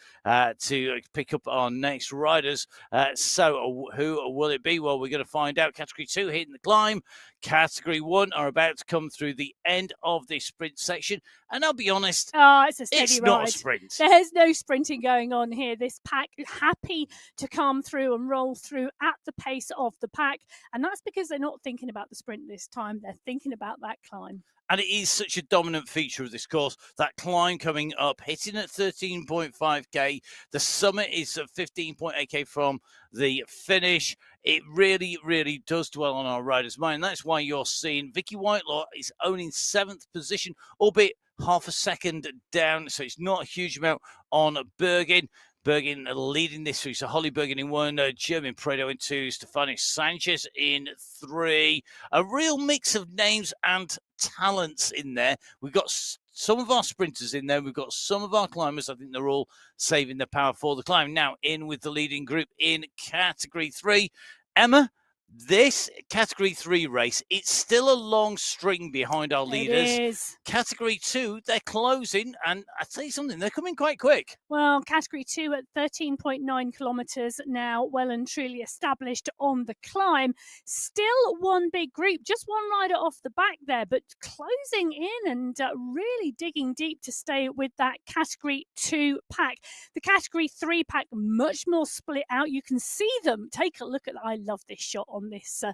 Speaker 1: to pick up our next riders. So who will it be? Well, we're going to find out. Category 2 hitting the climb. Category 1 are about to come through the end of this sprint section. And I'll be honest,
Speaker 2: it's a steady ride.
Speaker 1: Not a sprint.
Speaker 2: There's no sprinting going on here. This pack happy to come through and roll through at the pace of the pack. And that's because they're not thinking about the sprint this time. They're thinking about that climb.
Speaker 1: And it is such a dominant feature of this course. That climb coming up, hitting at 13.5k. The summit is at 15.8k from the finish. It really, really does dwell on our riders' mind. That's why you're seeing Vicky Whitelaw is owning 7th position, albeit half a second down. So it's not a huge amount on Bergen. Bergen leading this through. So Holly Bergen in 1, German Prado in 2, Stefani Sanchez in 3. A real mix of names and talents in there. We've got some of our sprinters in there. We've got some of our climbers. I think they're all saving their power for the climb. Now in with the leading group in Category 3. Emma, this Category 3 race, it's still a long string behind our leaders.
Speaker 2: It is.
Speaker 1: Category 2, they're closing, and I'd say something, they're coming quite quick.
Speaker 2: Well, Category 2 at 13.9 kilometres now, well and truly established on the climb. Still one big group, just one rider off the back there, but closing in and really digging deep to stay with that Category 2 pack. The Category 3 pack, much more split out. You can see them. Take a look at that. I love this shot on this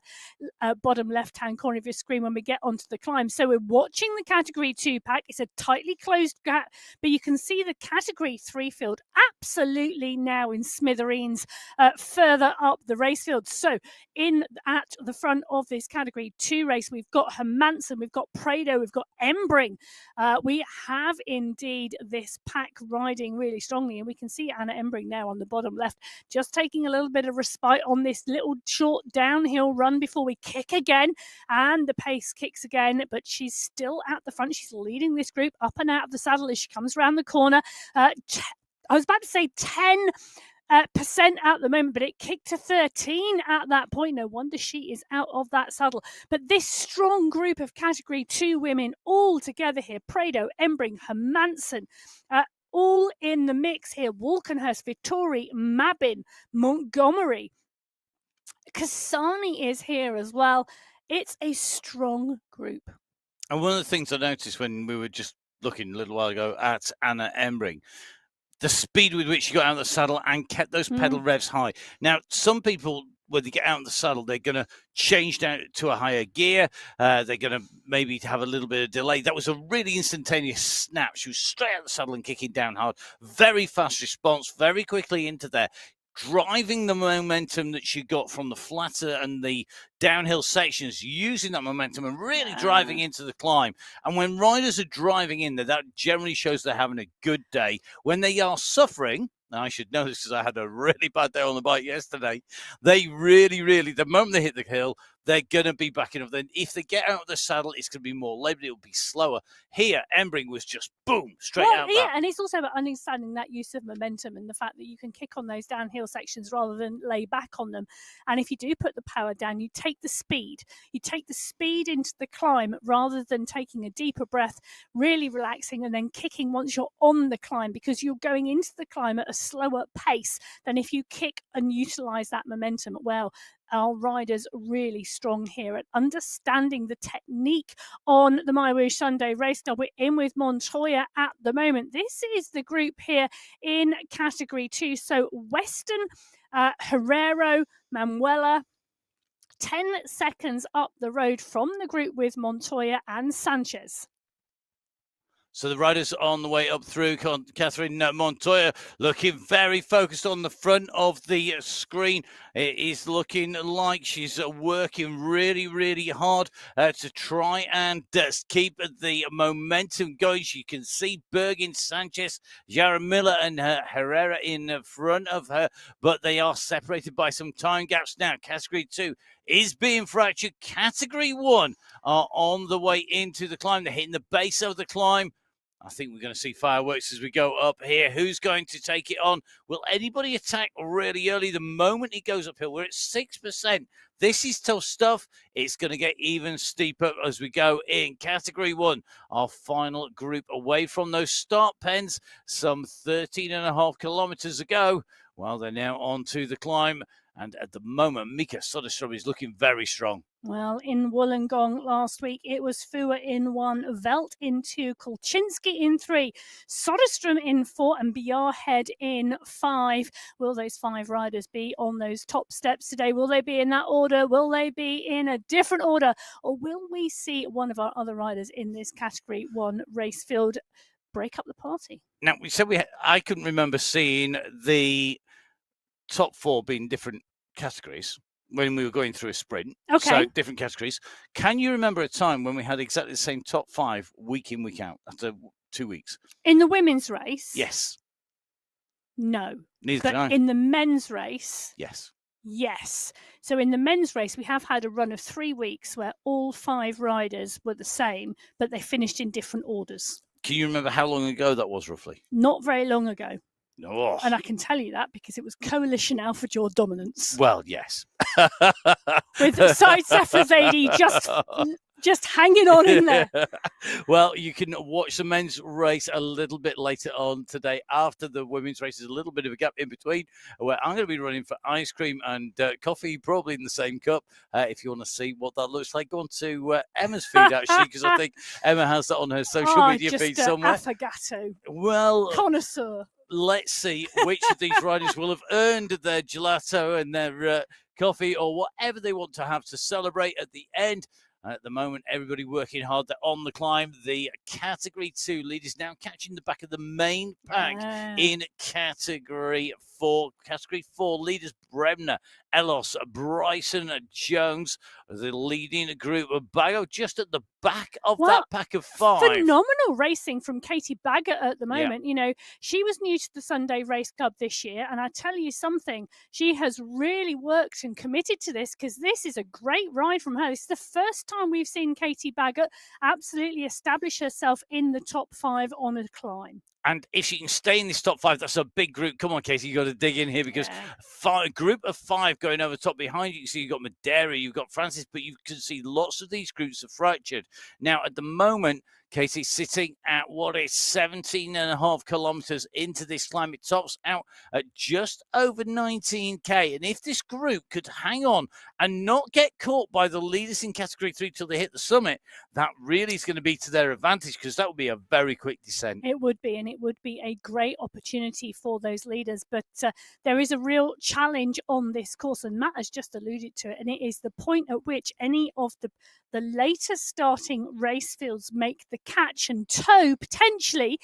Speaker 2: bottom left-hand corner of your screen when we get onto the climb. So we're watching the Category 2 pack. It's a tightly closed gap, but you can see the Category 3 field absolutely now in smithereens further up the race field. So in at the front of this Category 2 race, we've got Hermansen, we've got Prado, we've got Embring. We have indeed this pack riding really strongly, and we can see Anna Embring now on the bottom left, just taking a little bit of respite on this little short downhill run before we kick again, and the pace kicks again, but she's still at the front. She's leading this group up and out of the saddle as she comes around the corner. I was about to say 10% at the moment, but it kicked to 13 at that point. No wonder she is out of that saddle. But this strong group of Category 2 women all together here, Prado, Embring, Hermansen, all in the mix here. Walkenhurst, Vittori, Mabin, Montgomery. Kasani is here as well. It's a strong group.
Speaker 1: And one of the things I noticed when we were just looking a little while ago at Anna Embring, the speed with which she got out of the saddle and kept those pedal revs high. Now, some people, when they get out of the saddle, they're going to change down to a higher gear. They're going to maybe have a little bit of delay. That was a really instantaneous snap. She was straight out of the saddle and kicking down hard. Very fast response, very quickly into there, driving the momentum that she got from the flatter and the downhill sections, using that momentum and really driving into the climb. And when riders are driving in there, that generally shows they're having a good day. When they are suffering, now I should know this because I had a really bad day on the bike yesterday, they really, the moment they hit the hill, they're going to be backing up. Then if they get out of the saddle, it's going to be more laboured. It'll be slower. Here, Embring was just boom, straight out
Speaker 2: yeah,
Speaker 1: that.
Speaker 2: and it's also about understanding that use of momentum and the fact that you can kick on those downhill sections rather than lay back on them. And if you do put the power down, you take the speed. You take the speed into the climb rather than taking a deeper breath, really relaxing and then kicking once you're on the climb, because you're going into the climb at a slower pace than if you kick and utilise that momentum. Well, our riders really strong here at understanding the technique on the MyWhoosh Sunday race. We're in with Montoya at the moment. This is the group here in category 2. So Weston, Herrero, Manuela, 10 seconds up the road from the group with Montoya and Sanchez.
Speaker 1: So the riders on the way up through. Catherine Montoya looking very focused on the front of the screen. It is looking like she's working really, really hard to try and keep the momentum going. You can see Bergin, Sanchez, Jaramilla and Herrera in front of her, but they are separated by some time gaps now. Category 2 is being fractured. Category 1 are on the way into the climb. They're hitting the base of the climb. I think we're going to see fireworks as we go up here. Who's going to take it on? Will anybody attack really early? The moment it goes uphill, we're at 6%. This is tough stuff. It's going to get even steeper as we go in. Category 1, our final group away from those start pens, some 13.5 kilometers ago. Well, they're now on to the climb. And at the moment, Mika Soderstrom is looking very strong.
Speaker 2: Well, in Wollongong last week, it was Fua in 1, Velt in 2, Kolchinsky in 3, Soderstrom in 4, and Bjarhead in 5. Will those 5 riders be on those top steps today? Will they be in that order? Will they be in a different order? Or will we see one of our other riders in this Category 1 race field break up the party?
Speaker 1: Now, we said I couldn't remember seeing the top 4 being different categories when we were going through a sprint.
Speaker 2: Okay.
Speaker 1: So different categories. Can you remember a time when we had exactly the same top 5 week in, week out after 2 weeks?
Speaker 2: In the women's race?
Speaker 1: Yes.
Speaker 2: No.
Speaker 1: Neither
Speaker 2: but
Speaker 1: can I.
Speaker 2: In the men's race?
Speaker 1: Yes.
Speaker 2: Yes. So in the men's race, we have had a run of 3 weeks where all 5 riders were the same, but they finished in different orders.
Speaker 1: Can you remember how long ago that was roughly?
Speaker 2: Not very long ago.
Speaker 1: Oh.
Speaker 2: And I can tell you that because it was Coalition Alpha Jaw dominance.
Speaker 1: Well, yes.
Speaker 2: With Said Sefazadi just hanging on in there.
Speaker 1: Well, you can watch the men's race a little bit later on today after the women's race. There's a little bit of a gap in between where I'm going to be running for ice cream and coffee, probably in the same cup. If you want to see what that looks like, go on to Emma's feed, actually, because I think Emma has that on her social media feed somewhere.
Speaker 2: Affogato.
Speaker 1: Well,
Speaker 2: connoisseur.
Speaker 1: Let's see which of these riders will have earned their gelato and their coffee or whatever they want to have to celebrate at the end. At the moment, everybody working hard. They're on the climb. The Category 2 leaders now catching the back of the main pack in Category 4. Category 4 leaders, Bremner, Elos, Bryson, Jones, the leading group of Bago just at the back of that pack of 5.
Speaker 2: Phenomenal racing from Katie Baggett at the moment. Yeah. You know, she was new to the Sunday Race Club this year, and I tell you something, she has really worked and committed to this because this is a great ride from her. This is the first time we've seen Katie Baggett absolutely establish herself in the top 5 on a climb.
Speaker 1: And if she can stay in this top 5, that's a big group. Come on, Katie, you've got to dig in here because a group of 5 going over top behind you. You see you've got Madeira, you've got Francis, but you can see lots of these groups are fractured. Now, at the moment, Katie's sitting at what is 17.5 kilometers into this climb. It tops out at just over 19K. And if this group could hang on and not get caught by the leaders in Category 3 till they hit the summit, that really is going to be to their advantage because that would be a very quick descent.
Speaker 2: It would be, and it would be a great opportunity for those leaders. But there is a real challenge on this course, and Matt has just alluded to it, and it is the point at which any of the later starting race fields make the catch and tow potentially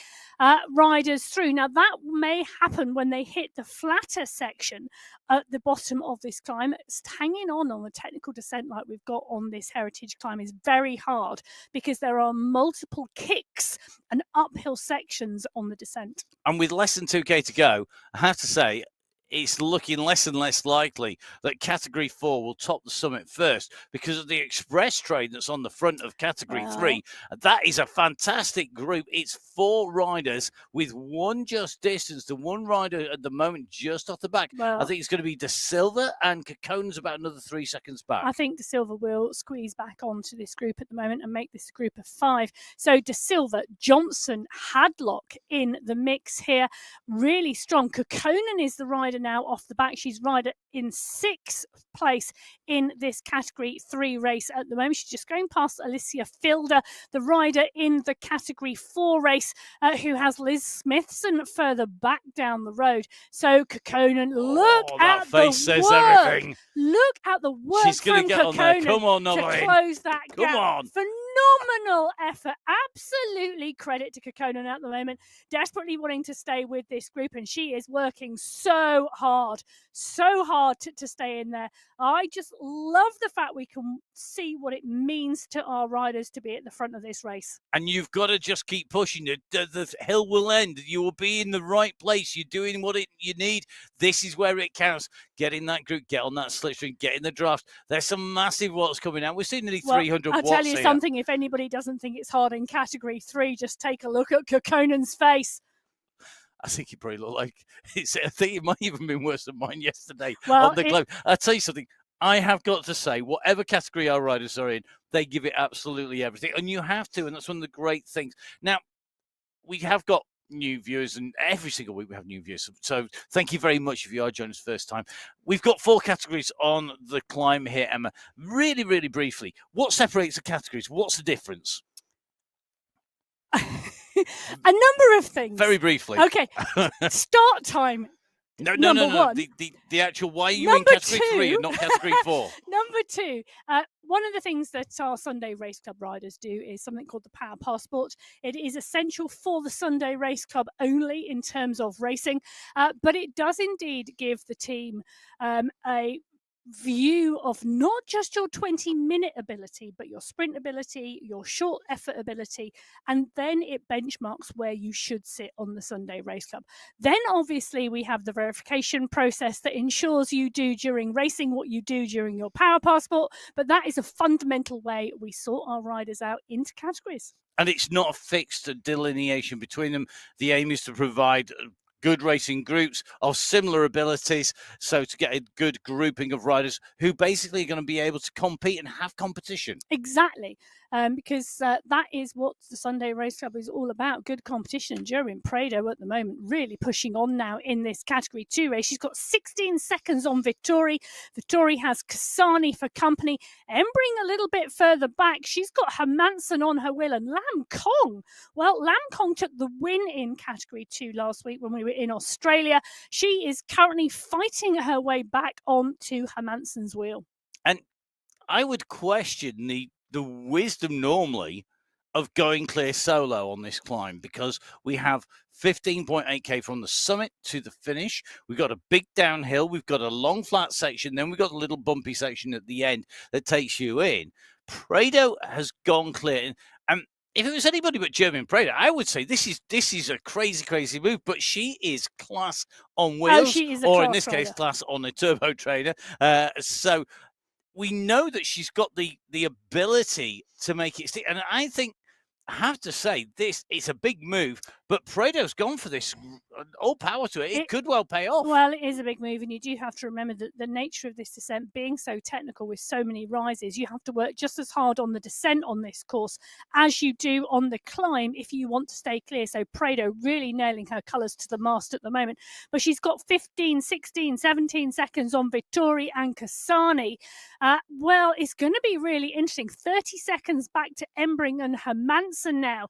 Speaker 2: riders through. Now that may happen when they hit the flatter section at the bottom of this climb. Hanging on the technical descent like we've got on this heritage climb is very hard because there are multiple kicks and uphill sections on the descent.
Speaker 1: And with less than 2K to go, I have to say, it's looking less and less likely that Category 4 will top the summit first because of the express train that's on the front of Category 3. That is a fantastic group. It's 4 riders with one just distance. The one rider at the moment just off the back. I think it's going to be De Silva, and Kokonen's about another 3 seconds back.
Speaker 2: I think De Silva will squeeze back onto this group at the moment and make this a group of 5. So De Silva, Johnson, Hadlock in the mix here. Really strong. Kokkonen is the rider now off the back. She's rider in 6th place in this Category 3 race at the moment. She's just going past Alicia Filder, the rider in the Category 4 race, who has Liz Smithson further back down the road. So Kokkonen, look at the
Speaker 1: face says
Speaker 2: work.
Speaker 1: Everything.
Speaker 2: Look at the work
Speaker 1: She's going to get on there. Come on,
Speaker 2: to
Speaker 1: Nolan.
Speaker 2: close that gap.
Speaker 1: Come on.
Speaker 2: Phenomenal effort. Absolutely credit to Kokkonen at the moment. Desperately wanting to stay with this group, and she is working so hard to stay in there. I just love the fact we can see what it means to our riders to be at the front of this race.
Speaker 1: And you've got to just keep pushing. The hill will end. You will be in the right place. You're doing what you need. This is where it counts. Get in that group, get on that slipstream, get in the draft. There's some massive watts coming out. We're seeing nearly 300 watts.
Speaker 2: I'll tell you something. If anybody doesn't think it's hard in Category 3, just take a look at Kokkonen's face.
Speaker 1: I think he probably looked like I think it might even been worse than mine yesterday on the globe. I'll tell you something. I have got to say, whatever category our riders are in, they give it absolutely everything. And you have to, and that's one of the great things. Now, we have got new viewers, and every single week we have new viewers. So thank you very much if you are joining us first time. We've got 4 categories on the climb here, Emma. Really, really briefly, what separates the categories? What's the difference?
Speaker 2: A number of things.
Speaker 1: Very briefly.
Speaker 2: Okay. Start time.
Speaker 1: No.
Speaker 2: One.
Speaker 1: The actual, why are you
Speaker 2: Number
Speaker 1: in category 3 and not category 4?
Speaker 2: Number 2, one of the things that our Sunday Race Club riders do is something called the Power Passport. It is essential for the Sunday Race Club only in terms of racing, but it does indeed give the team a view of not just your 20-minute ability, but your sprint ability, your short effort ability, and then it benchmarks where you should sit on the Sunday Race Club. Then obviously we have the verification process that ensures you do during racing what you do during your Power Passport, but that is a fundamental way we sort our riders out into categories.
Speaker 1: And it's not a fixed delineation between them. The aim is to provide good racing groups of similar abilities, so to get a good grouping of riders who basically are going to be able to compete and have competition.
Speaker 2: Exactly, because that is what the Sunday Race Club is all about, good competition. Jorin Prado at the moment really pushing on now in this Category 2 race. She's got 16 seconds on Vittori. Vittori has Kasani for company. Embring a little bit further back. She's got Hermansen on her wheel and Lam Kong. Well, Lam Kong took the win in Category 2 last week when we were in Australia. She is currently fighting her way back onto Hermansen's wheel.
Speaker 1: And I would question the wisdom normally of going clear solo on this climb, because we have 15.8k from the summit to the finish. We've got a big downhill. We've got a long flat section. Then we've got a little bumpy section at the end that takes you in. Prado has gone clear. And if it was anybody but Jorin Prado, I would say this is a crazy move. But she is class on wheels, or in this case, class on a turbo trainer. So we know that she's got the ability to make it stick. And I think, I have to say, it's a big move, but Prado's gone for this. All power to it. It could well pay off.
Speaker 2: Well, it is a big move, and you do have to remember that the nature of this descent being so technical with so many rises, you have to work just as hard on the descent on this course as you do on the climb if you want to stay clear. So Prado really nailing her colours to the mast at the moment. But she's got 15, 16, 17 seconds on Vittori and Kasani. Well, it's going to be really interesting. 30 seconds back to Embring and Hermansen now.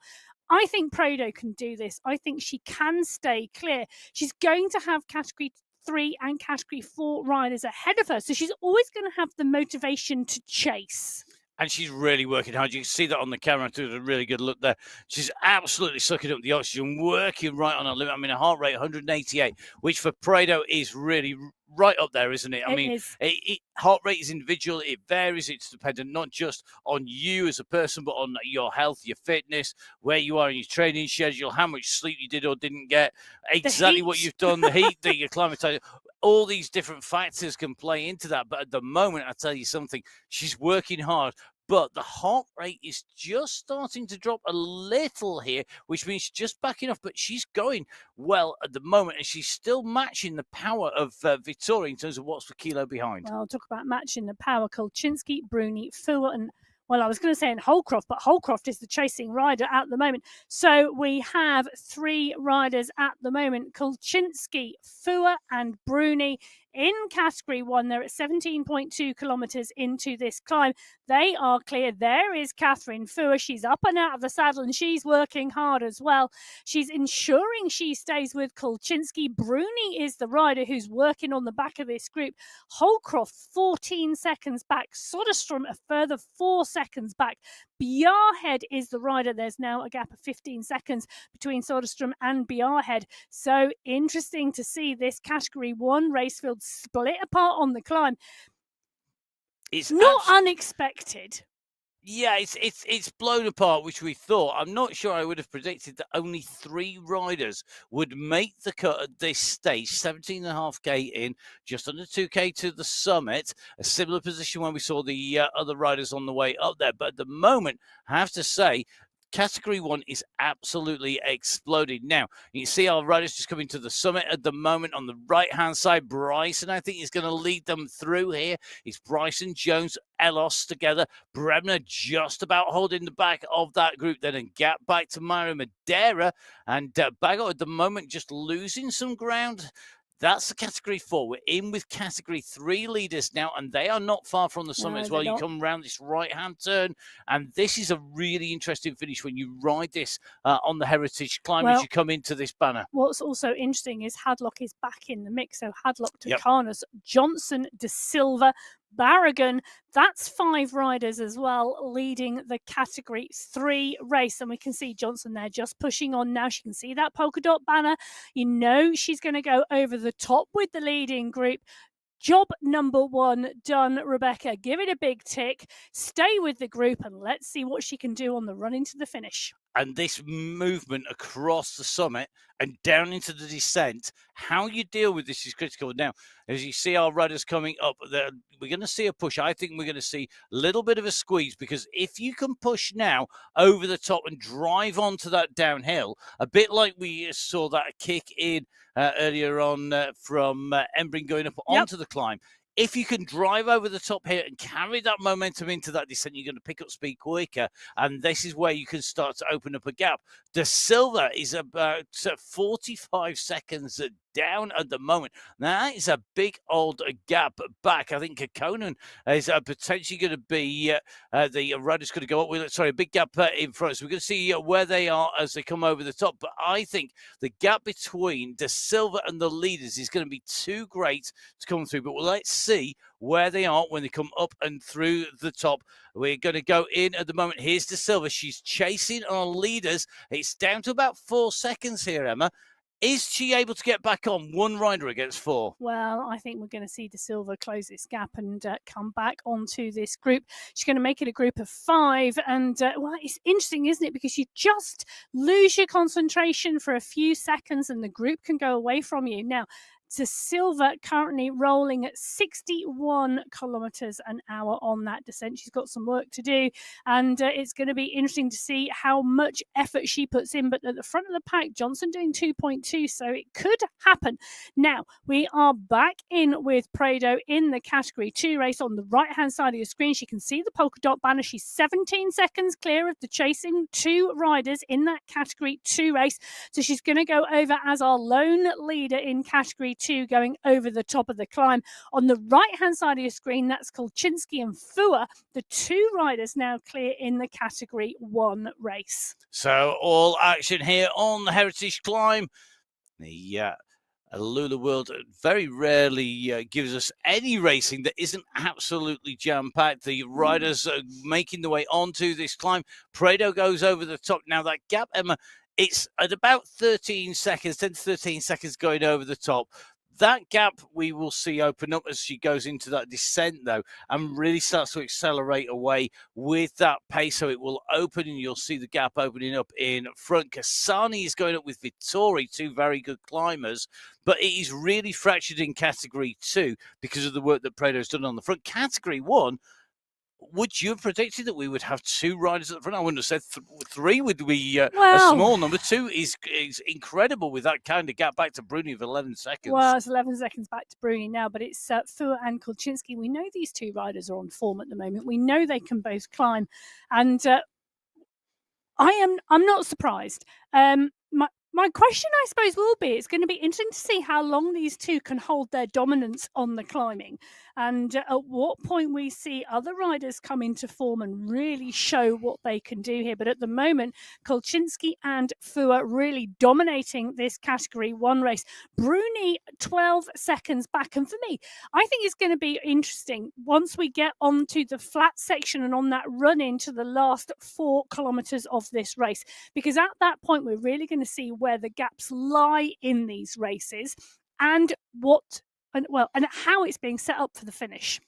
Speaker 2: I think Prado can do this. I think she can stay clear. She's going to have Category 3 and Category 4 riders ahead of her, so she's always going to have the motivation to chase.
Speaker 1: And she's really working hard. You can see that on the camera too. A really good look there. She's absolutely sucking up the oxygen, working right on her limit. I mean, her heart rate 188, which for Prado is really, right up there, isn't it? I
Speaker 2: It
Speaker 1: mean,
Speaker 2: is.
Speaker 1: heart rate is individual. It varies. It's dependent not just on you as a person, but on your health, your fitness, where you are in your training schedule, how much sleep you did or didn't get, exactly what you've done, the heat, the acclimatization. All these different factors can play into that. But at the moment, I tell you something, she's working hard. But the heart rate is just starting to drop a little here, which means she's just backing off. But she's going well at the moment, and she's still matching the power of Vittoria in terms of what's the kilo behind.
Speaker 2: Well, I'll talk about matching the power. Kolchinsky, Bruni, Fua, and well, I was going to say in Holcroft, but Holcroft is the chasing rider at the moment. So we have 3 riders at the moment: Kolchinsky, Fua, and Bruni. In category 1, they're at 17.2 kilometres into this climb. They are clear. There is Catherine Fua. She's up and out of the saddle, and she's working hard as well. She's ensuring she stays with Kolchinsky. Bruni is the rider who's working on the back of this group. Holcroft, 14 seconds back. Soderstrom, a further 4 seconds back. Bjarhead is the rider. There's now a gap of 15 seconds between Soderstrom and Bjarhead. So interesting to see this category 1 race field split apart on the climb. It's not unexpected.
Speaker 1: Yeah, it's blown apart, which we thought. I'm not sure I would have predicted that only 3 riders would make the cut at this stage. 17.5k in, just under 2k to the summit. A similar position when we saw the other riders on the way up there. But at the moment, I have to say, Category 1 is absolutely exploding. Now, you see our riders just coming to the summit at the moment. On the right-hand side, Bryson, I think, is going to lead them through here. It's Bryson, Jones, Elos together. Bremner just about holding the back of that group. Then a gap back to Myra Madeira. And Bagot at the moment just losing some ground. That's the Category 4. We're in with Category 3 leaders now, and they are not far from the summit as well. You come around this right-hand turn, and this is a really interesting finish when you ride this on the Heritage Climb as you come into this banner.
Speaker 2: What's also interesting is Hadlock is back in the mix. So Hadlock, Tucanos, Johnson, De Silva, Barragan. That's 5 riders as well leading the Category 3 race. And we can see Johnson there just pushing on now. She can see that polka dot banner. You know she's going to go over the top with the leading group. Job number 1 done, Rebecca. Give it a big tick. Stay with the group and let's see what she can do on the run into the finish.
Speaker 1: And this movement across the summit and down into the descent, how you deal with this is critical. Now, as you see our riders coming up, we're going to see a push. I think we're going to see a little bit of a squeeze, because if you can push now over the top and drive onto that downhill, a bit like we saw that kick in earlier on from Embring going up onto the climb, if you can drive over the top here and carry that momentum into that descent, you're going to pick up speed quicker. And this is where you can start to open up a gap. De Silva is about 45 seconds down at the moment. Now, that is a big old gap back. I think Kekkonen is potentially going to be the rider's going to go up with it. Sorry, a big gap in front. So we're going to see where they are as they come over the top. But I think the gap between De Silva and the leaders is going to be too great to come through. But let's see where they are when they come up and through the top. We're going to go in at the moment. Here's De Silva. She's chasing our leaders. It's down to about 4 seconds here, Emma. Is she able to get back on 1 rider against 4?
Speaker 2: Well, I think we're going to see De Silva close this gap and come back onto this group. She's going to make it a group of 5. And, well, it's interesting, isn't it? Because you just lose your concentration for a few seconds and the group can go away from you. Now, De Silva currently rolling at 61 kilometres an hour on that descent. She's got some work to do, and it's going to be interesting to see how much effort she puts in. But at the front of the pack, Johnson doing 2.2, so it could happen. Now, we are back in with Prado in the Category 2 race. On the right-hand side of your screen, she can see the polka dot banner. She's 17 seconds clear of the chasing 2 riders in that Category 2 race. So she's going to go over as our lone leader in Category 2, going over the top of the climb. On the right-hand side of your screen, that's Kolchinsky and Fua, the 2 riders now clear in the Category 1 race.
Speaker 1: So all action here on the Heritage Climb. The Alula World very rarely gives us any racing that isn't absolutely jam-packed. The riders are making the way onto this climb. Prado goes over the top. Now that gap, Emma, it's at about 13 seconds, 10 to 13 seconds going over the top. That gap we will see open up as she goes into that descent, though, and really starts to accelerate away with that pace. So it will open, and you'll see the gap opening up in front. Kasani is going up with Vittori, two very good climbers, but it is really fractured in Category 2 because of the work that Prado's done on the front. Category 1, would you have predicted that we would have two riders at the front? I wouldn't have said three would be a small number. Two is incredible with that kind of gap back to Bruni of 11 seconds.
Speaker 2: Well, it's 11 seconds back to Bruni now, but it's Fua and Kulczynski. We know these two riders are on form at the moment. We know they can both climb, and I'm not surprised. My question, I suppose, will be, it's going to be interesting to see how long these two can hold their dominance on the climbing, and at what point we see other riders come into form and really show what they can do here. But at the moment, Kulczynski and Fua really dominating this Category 1 race. Bruni 12 seconds back. And for me, I think it's going to be interesting once we get onto the flat section and on that run into the last 4 kilometres of this race, because at that point, we're really going to see where the gaps lie in these races and how it's being set up for the finish.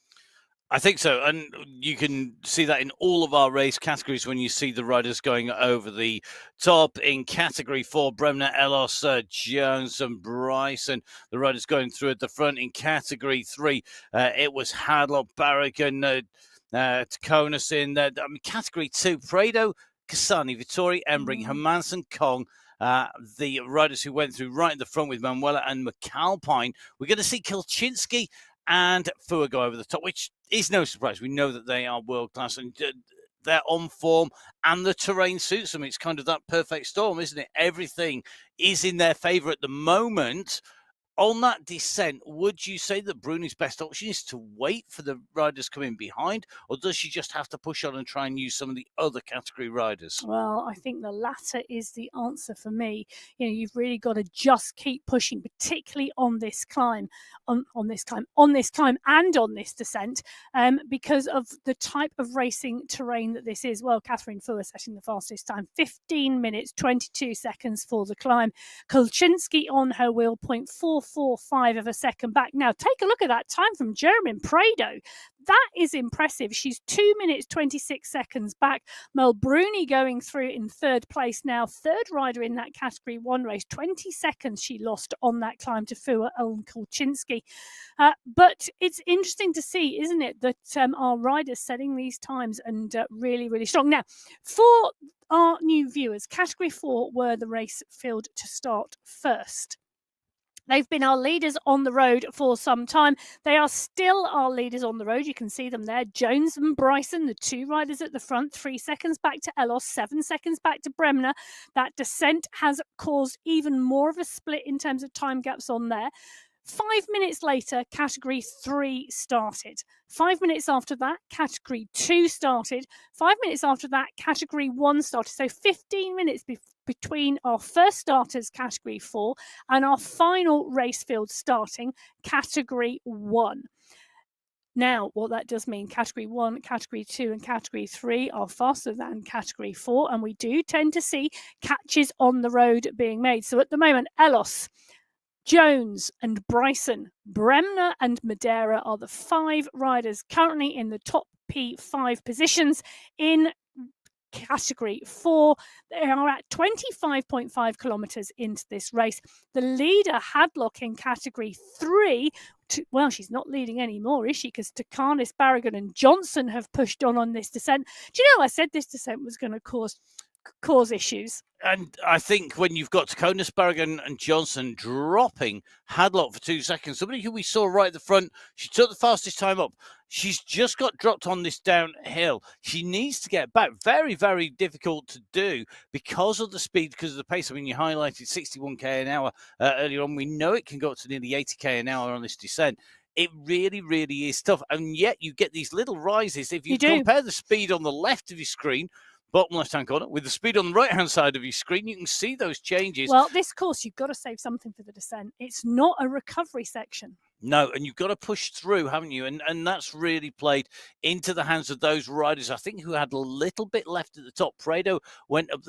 Speaker 1: I think so, and you can see that in all of our race categories when you see the riders going over the top. In Category 4, Bremner, Elos, Jones and Bryson, the riders going through at the front. In Category 3, it was Hadlock, Barragan, Taconis in there. Category 2, Prado, Kasani, Vittori, Embring, Hermansen, Kong, the riders who went through right in the front with Manuela and McAlpine. We're going to see Kulczynski and Fua go over the top, which is no surprise. We know that they are world class and they're on form, and the terrain suits them. It's kind of that perfect storm, isn't it? Everything is in their favour at the moment. On that descent, would you say that Bruni's best option is to wait for the riders coming behind, or does she just have to push on and try and use some of the other category riders?
Speaker 2: Well, I think the latter is the answer for me. You've really got to just keep pushing, particularly on this climb, and on this descent, because of the type of racing terrain that this is. Well, Catherine Fua setting the fastest time, 15 minutes, 22 seconds for the climb. Kulczynski on her wheel, 0.445 of a second back. Now, take a look at that time from German Prado. That is impressive. She's 2 minutes, 26 seconds back. Mel Bruni going through in third place now. Third rider in that Category 1 race. 20 seconds she lost on that climb to Fua and Kulczynski. But it's interesting to see, isn't it, that our riders setting these times and really, really strong. Now, for our new viewers, Category 4 were the race field to start first. They've been our leaders on the road for some time. They are still our leaders on the road. You can see them there. Jones and Bryson, the two riders at the front, 3 seconds back to Elos, 7 seconds back to Bremner. That descent has caused even more of a split in terms of time gaps on there. 5 minutes later, Category 3 started. 5 minutes after that, Category 2 started. 5 minutes after that, Category 1 started. So 15 minutes between our first starters, Category 4, and our final race field starting, Category 1. Now, what that does mean, Category 1, Category 2 and Category 3 are faster than Category 4, and we do tend to see catches on the road being made. So at the moment, Elos, Jones and Bryson, Bremner and Madeira are the 5 riders currently in the top P5 positions in Category 4. They are at 25.5 kilometres into this race. The leader, Hadlock, in Category 3, well, she's not leading anymore, is she? Because Taconis, Barragan and Johnson have pushed on this descent. Do you know, I said this descent was going to cause issues.
Speaker 1: And I think when you've got Taconis, Barragan and Johnson dropping Hadlock for 2 seconds, somebody who we saw right at the front, she took the fastest time up. She's just got dropped on this downhill. She needs to get back. Very, very difficult to do because of the speed, because of the pace. I mean, you highlighted 61k an hour earlier on. We know it can go up to nearly 80k an hour on this descent. It really, really is tough. And yet you get these little rises. If you compare the speed on the left of your screen, bottom left-hand corner, with the speed on the right-hand side of your screen, you can see those changes.
Speaker 2: Well, this course, you've got to save something for the descent. It's not a recovery section.
Speaker 1: No, and you've got to push through, haven't you? And that's really played into the hands of those riders, I think, who had a little bit left at the top. Prado went up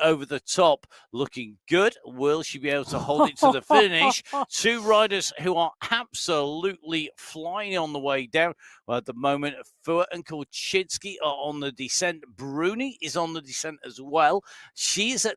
Speaker 1: over the top, looking good. Will she be able to hold it to the finish? Two riders who are absolutely flying on the way down. Well, at the moment, Fuhr and Kolchinsky are on the descent. Bruni is on the descent as well. She is at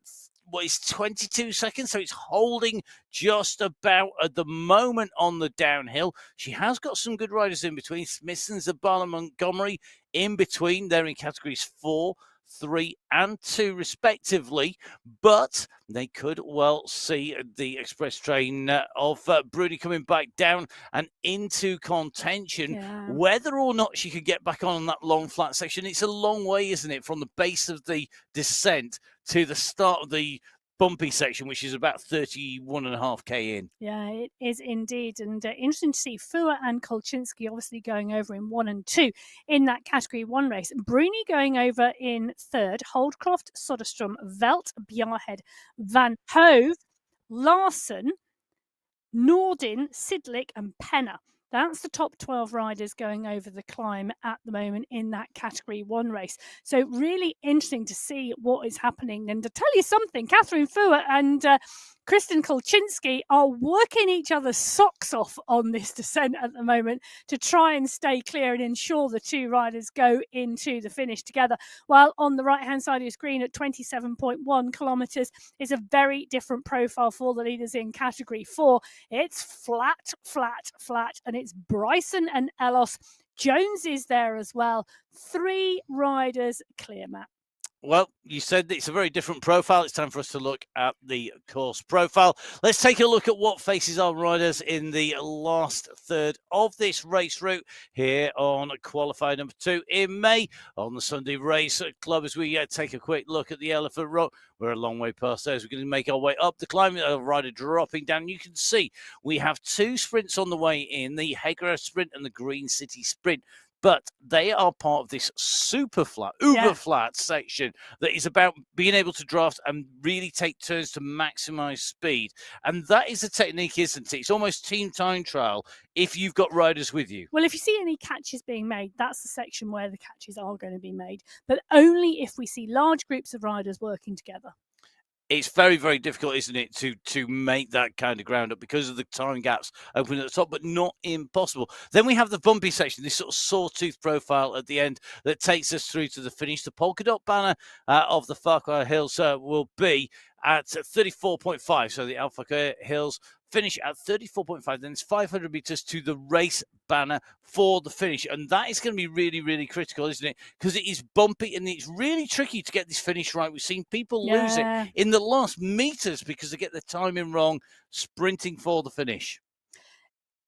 Speaker 1: what is 22 seconds, so it's holding just about at the moment on the downhill. She has got some good riders in between. Smith and Zabala Montgomery in between. They're in categories 4, 3, and 2, respectively. But they could well see the express train of Bruni coming back down and into contention.
Speaker 2: Yeah.
Speaker 1: Whether or not she could get back on that long flat section, it's a long way, isn't it, from the base of the descent to the start of the bumpy section, which is about 31.5k in.
Speaker 2: Yeah, it is indeed. And interesting to see Fuhr and Kolchinsky obviously going over in 1 and 2 in that category 1 race. Bruni going over in 3rd, Holdcroft, Soderstrom, Velt, Bjarhed, Van Hove, Larsen, Nordin, Sidlick, and Penner. That's the top 12 riders going over the climb at the moment in that category 1 race. So really interesting to see what is happening. And to tell you something, Catherine Fuhr and Kristen Kolchinsky are working each other's socks off on this descent at the moment to try and stay clear and ensure the two riders go into the finish together. While on the right-hand side of your screen at 27.1 kilometres is a very different profile for the leaders in category 4. It's flat, flat, flat, and it's Bryson and Ellos. Jones is there as well. 3 riders clear, Matt.
Speaker 1: Well, you said it's a very different profile. It's time for us to look at the course profile. Let's take a look at what faces our riders in the last third of this race route here on qualifier number 2 in May on the Sunday Race Club. As we take a quick look at the Elephant Rock, we're a long way past there. We're going to make our way up the climb. A rider dropping down. You can see we have 2 sprints on the way in, the Hegra Sprint and the Green City Sprint. But they are part of this super flat, uber flat section that is about being able to draft and really take turns to maximize speed. And that is a technique, isn't it? It's almost team time trial if you've got riders with you.
Speaker 2: Well, if you see any catches being made, that's the section where the catches are going to be made, but only if we see large groups of riders working together.
Speaker 1: It's very, very difficult, isn't it, to make that kind of ground up because of the time gaps open at the top, but not impossible. Then we have the bumpy section, this sort of sawtooth profile at the end that takes us through to the finish. The polka dot banner of the Farquhar Hills will be at 34.5. So the Farquhar Hills finish at 34.5. Then it's 500 meters to the race banner for the finish. And that is going to be really, really critical, isn't it? Because it is bumpy and it's really tricky to get this finish right. We've seen people lose it in the last meters because they get the timing wrong, sprinting for the finish.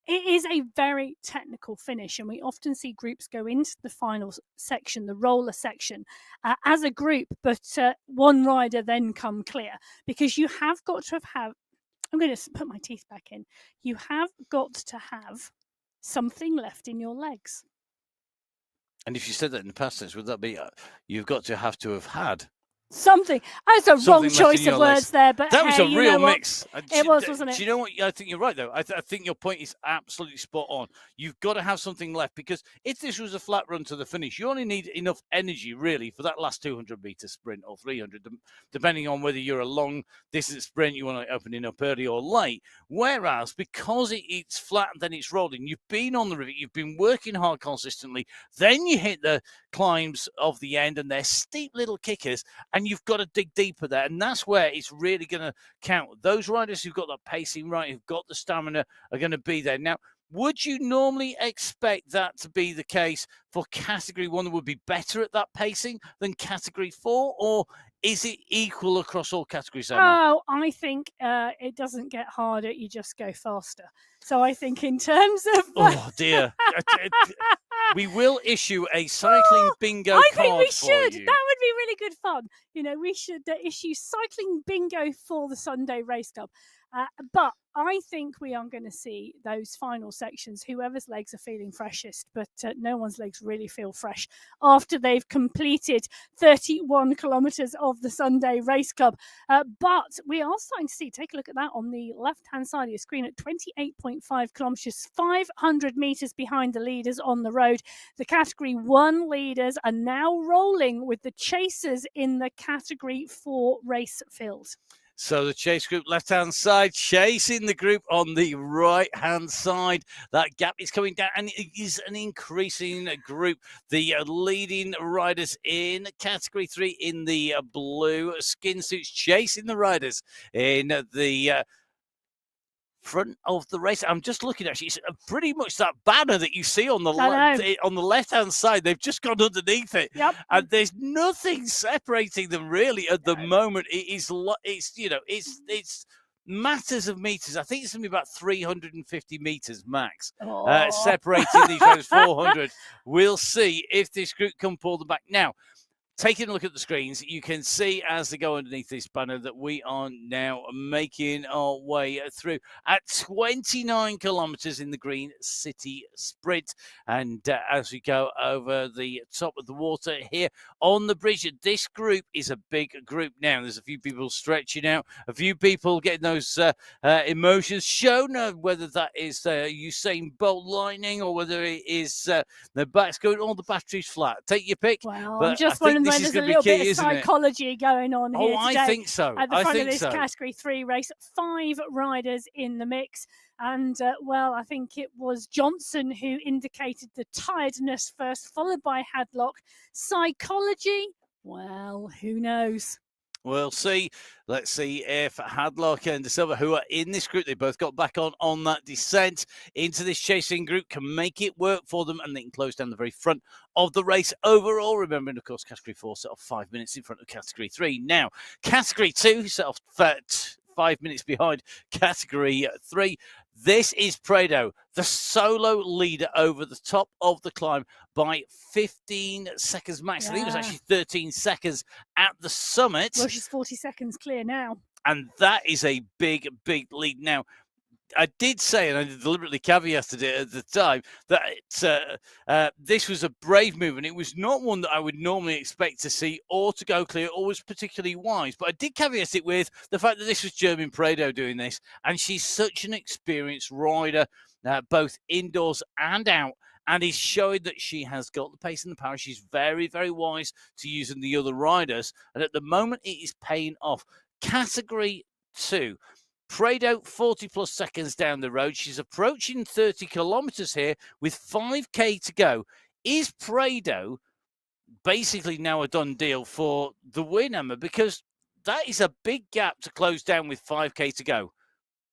Speaker 2: It is a very technical finish, and we often see groups go into the final section, the roller section, as a group, but one rider then come clear, because you have got to have, I'm going to put my teeth back in, you have got to have something left in your legs.
Speaker 1: And if you said that in the past tense, would that be you've got to have had?
Speaker 2: Something. That's a wrong choice of words there, but
Speaker 1: that was a real mix.
Speaker 2: It was, wasn't it?
Speaker 1: Do you know what? I think you're right, though. I think your point is absolutely spot on. You've got to have something left, because if this was a flat run to the finish, you only need enough energy, really, for that last 200-meter sprint or 300, depending on whether you're a long-distance sprint, you want to open it up early or late. Whereas, because it's flat and then it's rolling, you've been on the river, you've been working hard consistently, then you hit the climbs of the end, and they're steep little kickers, and you've got to dig deeper there. And that's where it's really going to count. Those riders who've got that pacing right, who've got the stamina, are going to be there. Now, would you normally expect that to be the case for Category 1 that would be better at that pacing than Category 4? Or is it equal across all categories?
Speaker 2: Emma? Oh, I think it doesn't get harder. You just go faster. So I think in terms of...
Speaker 1: Oh, dear. We will issue a cycling bingo card.
Speaker 2: I think we should.
Speaker 1: You.
Speaker 2: That would be really good fun. You know, we should issue cycling bingo for the Sunday Race Club. But I think we are going to see those final sections, whoever's legs are feeling freshest, but no one's legs really feel fresh after they've completed 31 kilometres of the Sunday Race Club. But we are starting to see, take a look at that on the left-hand side of your screen, at 28.5 kilometres, 500 metres behind the leaders on the road. The Category 1 leaders are now rolling with the chasers in the Category 4 race field.
Speaker 1: So the chase group left-hand side, chasing the group on the right-hand side. That gap is coming down, and it is an increasing group. The leading riders in Category 3 in the blue skin suits, chasing the riders in the front of the race. I'm just looking, actually, it's pretty much that banner that you see on the left-hand side. They've just gone underneath it, and there's nothing separating them really at the moment. It's matters of meters. I think it's going to be about 350 meters max separating these riders. 400. We'll see if this group can pull them back now. Taking a look at the screens, you can see as they go underneath this banner that we are now making our way through at 29 kilometres in the Green City Sprint. And as we go over the top of the water here on the bridge, this group is a big group now. There's a few people stretching out, a few people getting those emotions shown, whether that is Usain Bolt lightning or whether it is the back's going, all the battery's flat. Take your pick.
Speaker 2: Well, I'm just wondering whether there's a little bit of psychology going on here today.
Speaker 1: I think so.
Speaker 2: At the front of this Category 3 race, 5 riders in the mix. And, well, I think it was Johnson who indicated the tiredness first, followed by Hadlock. Psychology? Well, who knows?
Speaker 1: We'll see. Let's see if Hadlock and De Silva, who are in this group, they both got back on that descent into this chasing group, can make it work for them, and they can close down the very front of the race overall. Remembering, of course, Category 4 set off 5 minutes in front of Category 3. Now, Category 2 set off 5 minutes behind Category 3. This is Prado, the solo leader over the top of the climb by 15 seconds max. I think it was actually 13 seconds at the summit.
Speaker 2: Well, she's 40 seconds clear now.
Speaker 1: And that is a big, big lead. Now, I did say, and I deliberately caveated it at the time, that this was a brave move, and it was not one that I would normally expect to see or to go clear or was particularly wise. But I did caveat it with the fact that this was German Prado doing this, and she's such an experienced rider, both indoors and out, and is showing that she has got the pace and the power. She's very, very wise to using the other riders, and at the moment it is paying off. Category 2. Prado, 40 plus seconds down the road. She's approaching 30 kilometres here with 5K to go. Is Prado basically now a done deal for the win, Emma? Because that is a big gap to close down with 5K to go.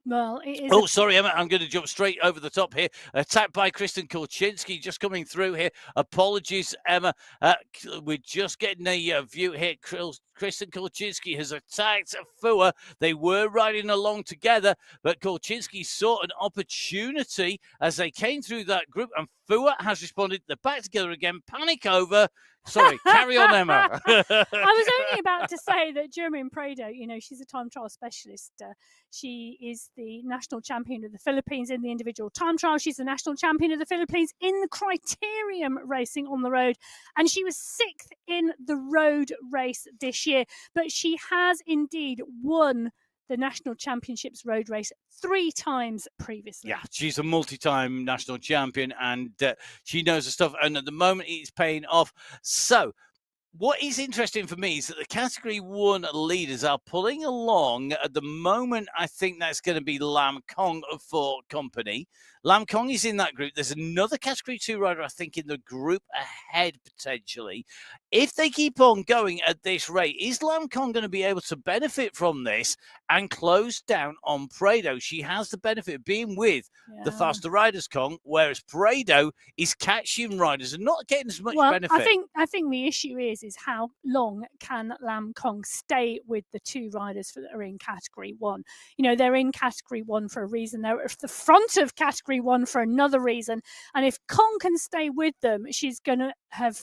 Speaker 2: Well, it is.
Speaker 1: Oh, sorry, Emma. I'm going to jump straight over the top here. Attacked by Kristen Kulczynski, just coming through here. Apologies, Emma. We're just getting a view here. Kristen Kulczynski has attacked Fua. They were riding along together, but Kulczynski saw an opportunity as they came through that group, and Fua has responded. They're back together again. Panic over. Sorry, carry on, Emma.
Speaker 2: I was only about to say that German Prado, she's a time trial specialist. She is the national champion of the Philippines in the individual time trial. She's the national champion of the Philippines in the criterium racing on the road. And she was 6th in the road race this year. But she has indeed won the National Championships road race 3 times previously.
Speaker 1: Yeah, she's a multi-time national champion, and she knows the stuff. And at the moment, it's paying off. So, what is interesting for me is that the Category 1 leaders are pulling along. At the moment, I think that's going to be Lam Kong for company. Lam Kong is in that group. There's another Category 2 rider, I think, in the group ahead, potentially. If they keep on going at this rate, is Lam Kong going to be able to benefit from this and close down on Prado? She has the benefit of being with the faster riders, Kong, whereas Prado is catching riders and not getting as much benefit.
Speaker 2: I think the issue is how long can Lam Kong stay with the 2 riders that are in Category 1? They're in Category 1 for a reason. They're at the front of Category 1 for another reason. And if Kong can stay with them, she's going to have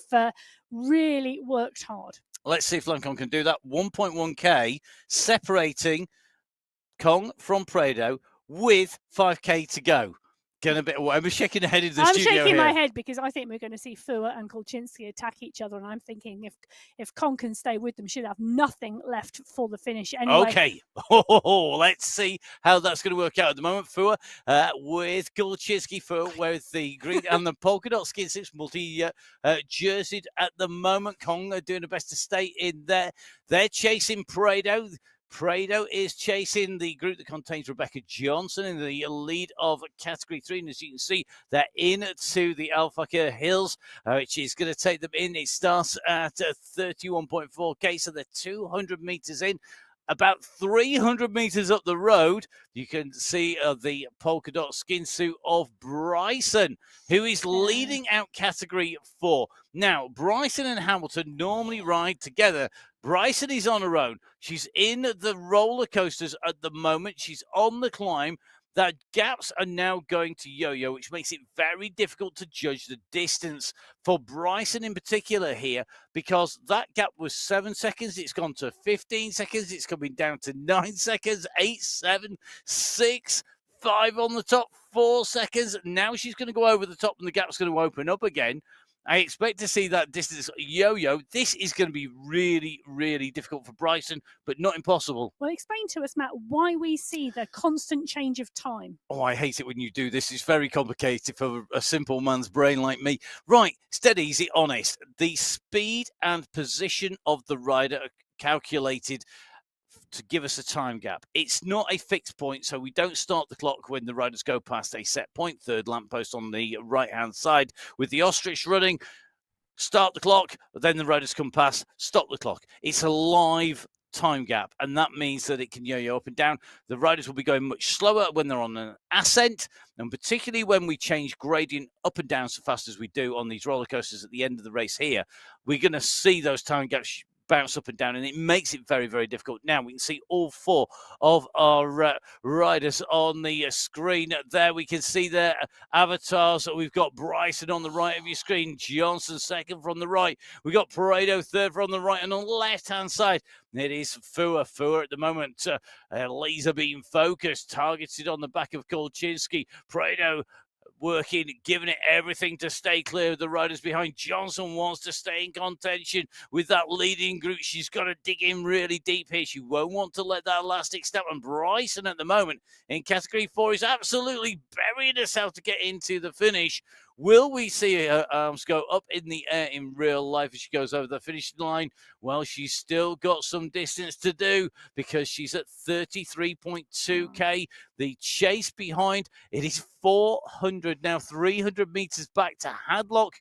Speaker 2: really worked hard.
Speaker 1: Let's see if Lam Kong can do that. 1.1K separating Kong from Prado with 5K to go. Getting a bit away. I'm shaking the head in the studio
Speaker 2: I'm shaking
Speaker 1: here.
Speaker 2: my head because I think we're going to see Fua and Kolczynski attack each other, and I'm thinking if Kong can stay with them, she'll have nothing left for the finish anyway.
Speaker 1: Okay, let's see how that's going to work out at the moment. Fua with Kolczynski, Fua with the green and the polka dot skin suits, multi-jerseyed at the moment. Kong are doing the best to stay in there. They're chasing Prado. Prado is chasing the group that contains Rebecca Johnson in the lead of Category 3. And as you can see, they're into the Alfaka Hills, which is going to take them in. It starts at 31.4K, so they're 200 meters in. About 300 meters up the road, you can see the polka dot skin suit of Bryson, who is leading out Category 4. Now, Bryson and Hamilton normally ride together. Bryson is on her own. She's in the roller coasters at the moment. She's on the climb. The gaps are now going to yo-yo, which makes it very difficult to judge the distance for Bryson in particular here, because that gap was 7 seconds. It's gone to 15 seconds. It's coming down to 9 seconds, 8, 7, 6, 5 on the top, 4 seconds. Now she's going to go over the top and the gap's going to open up again. I expect to see that distance yo-yo. This is going to be really, really difficult for Bryson, but not impossible.
Speaker 2: Well, explain to us, Matt, why we see the constant change of time.
Speaker 1: Oh, I hate it when you do this. It's very complicated for a simple man's brain like me. Right, steady, easy, honest. The speed and position of the rider are calculated to give us a time gap. It's not a fixed point, so we don't start the clock when the riders go past a set point. Third lamppost on the right-hand side with the ostrich running. Start the clock, then the riders come past, stop the clock. It's a live time gap, and that means that it can yo-yo up and down. The riders will be going much slower when they're on an ascent, and particularly when we change gradient up and down so fast as we do on these roller coasters at the end of the race here. We're going to see those time gaps bounce up and down, and it makes it very, very difficult. Now we can see all four of our riders on the screen there. We can see their avatars. We've got Bryson on the right of your screen, Johnson second from the right. We've got Paredo third from the right, and on the left-hand side, it is Fua. Fua at the moment, laser beam focused, targeted on the back of Kolczynski. Paredo working, giving it everything to stay clear of the riders behind. Johnson wants to stay in contention with that leading group. She's got to dig in really deep here. She won't want to let that elastic snap. And Bryson at the moment in Category 4 is absolutely burying herself to get into the finish. Will we see her arms go up in the air in real life as she goes over the finishing line? Well, she's still got some distance to do because she's at 33.2K. The chase behind, it is 400 now, 300 meters back to Hadlock.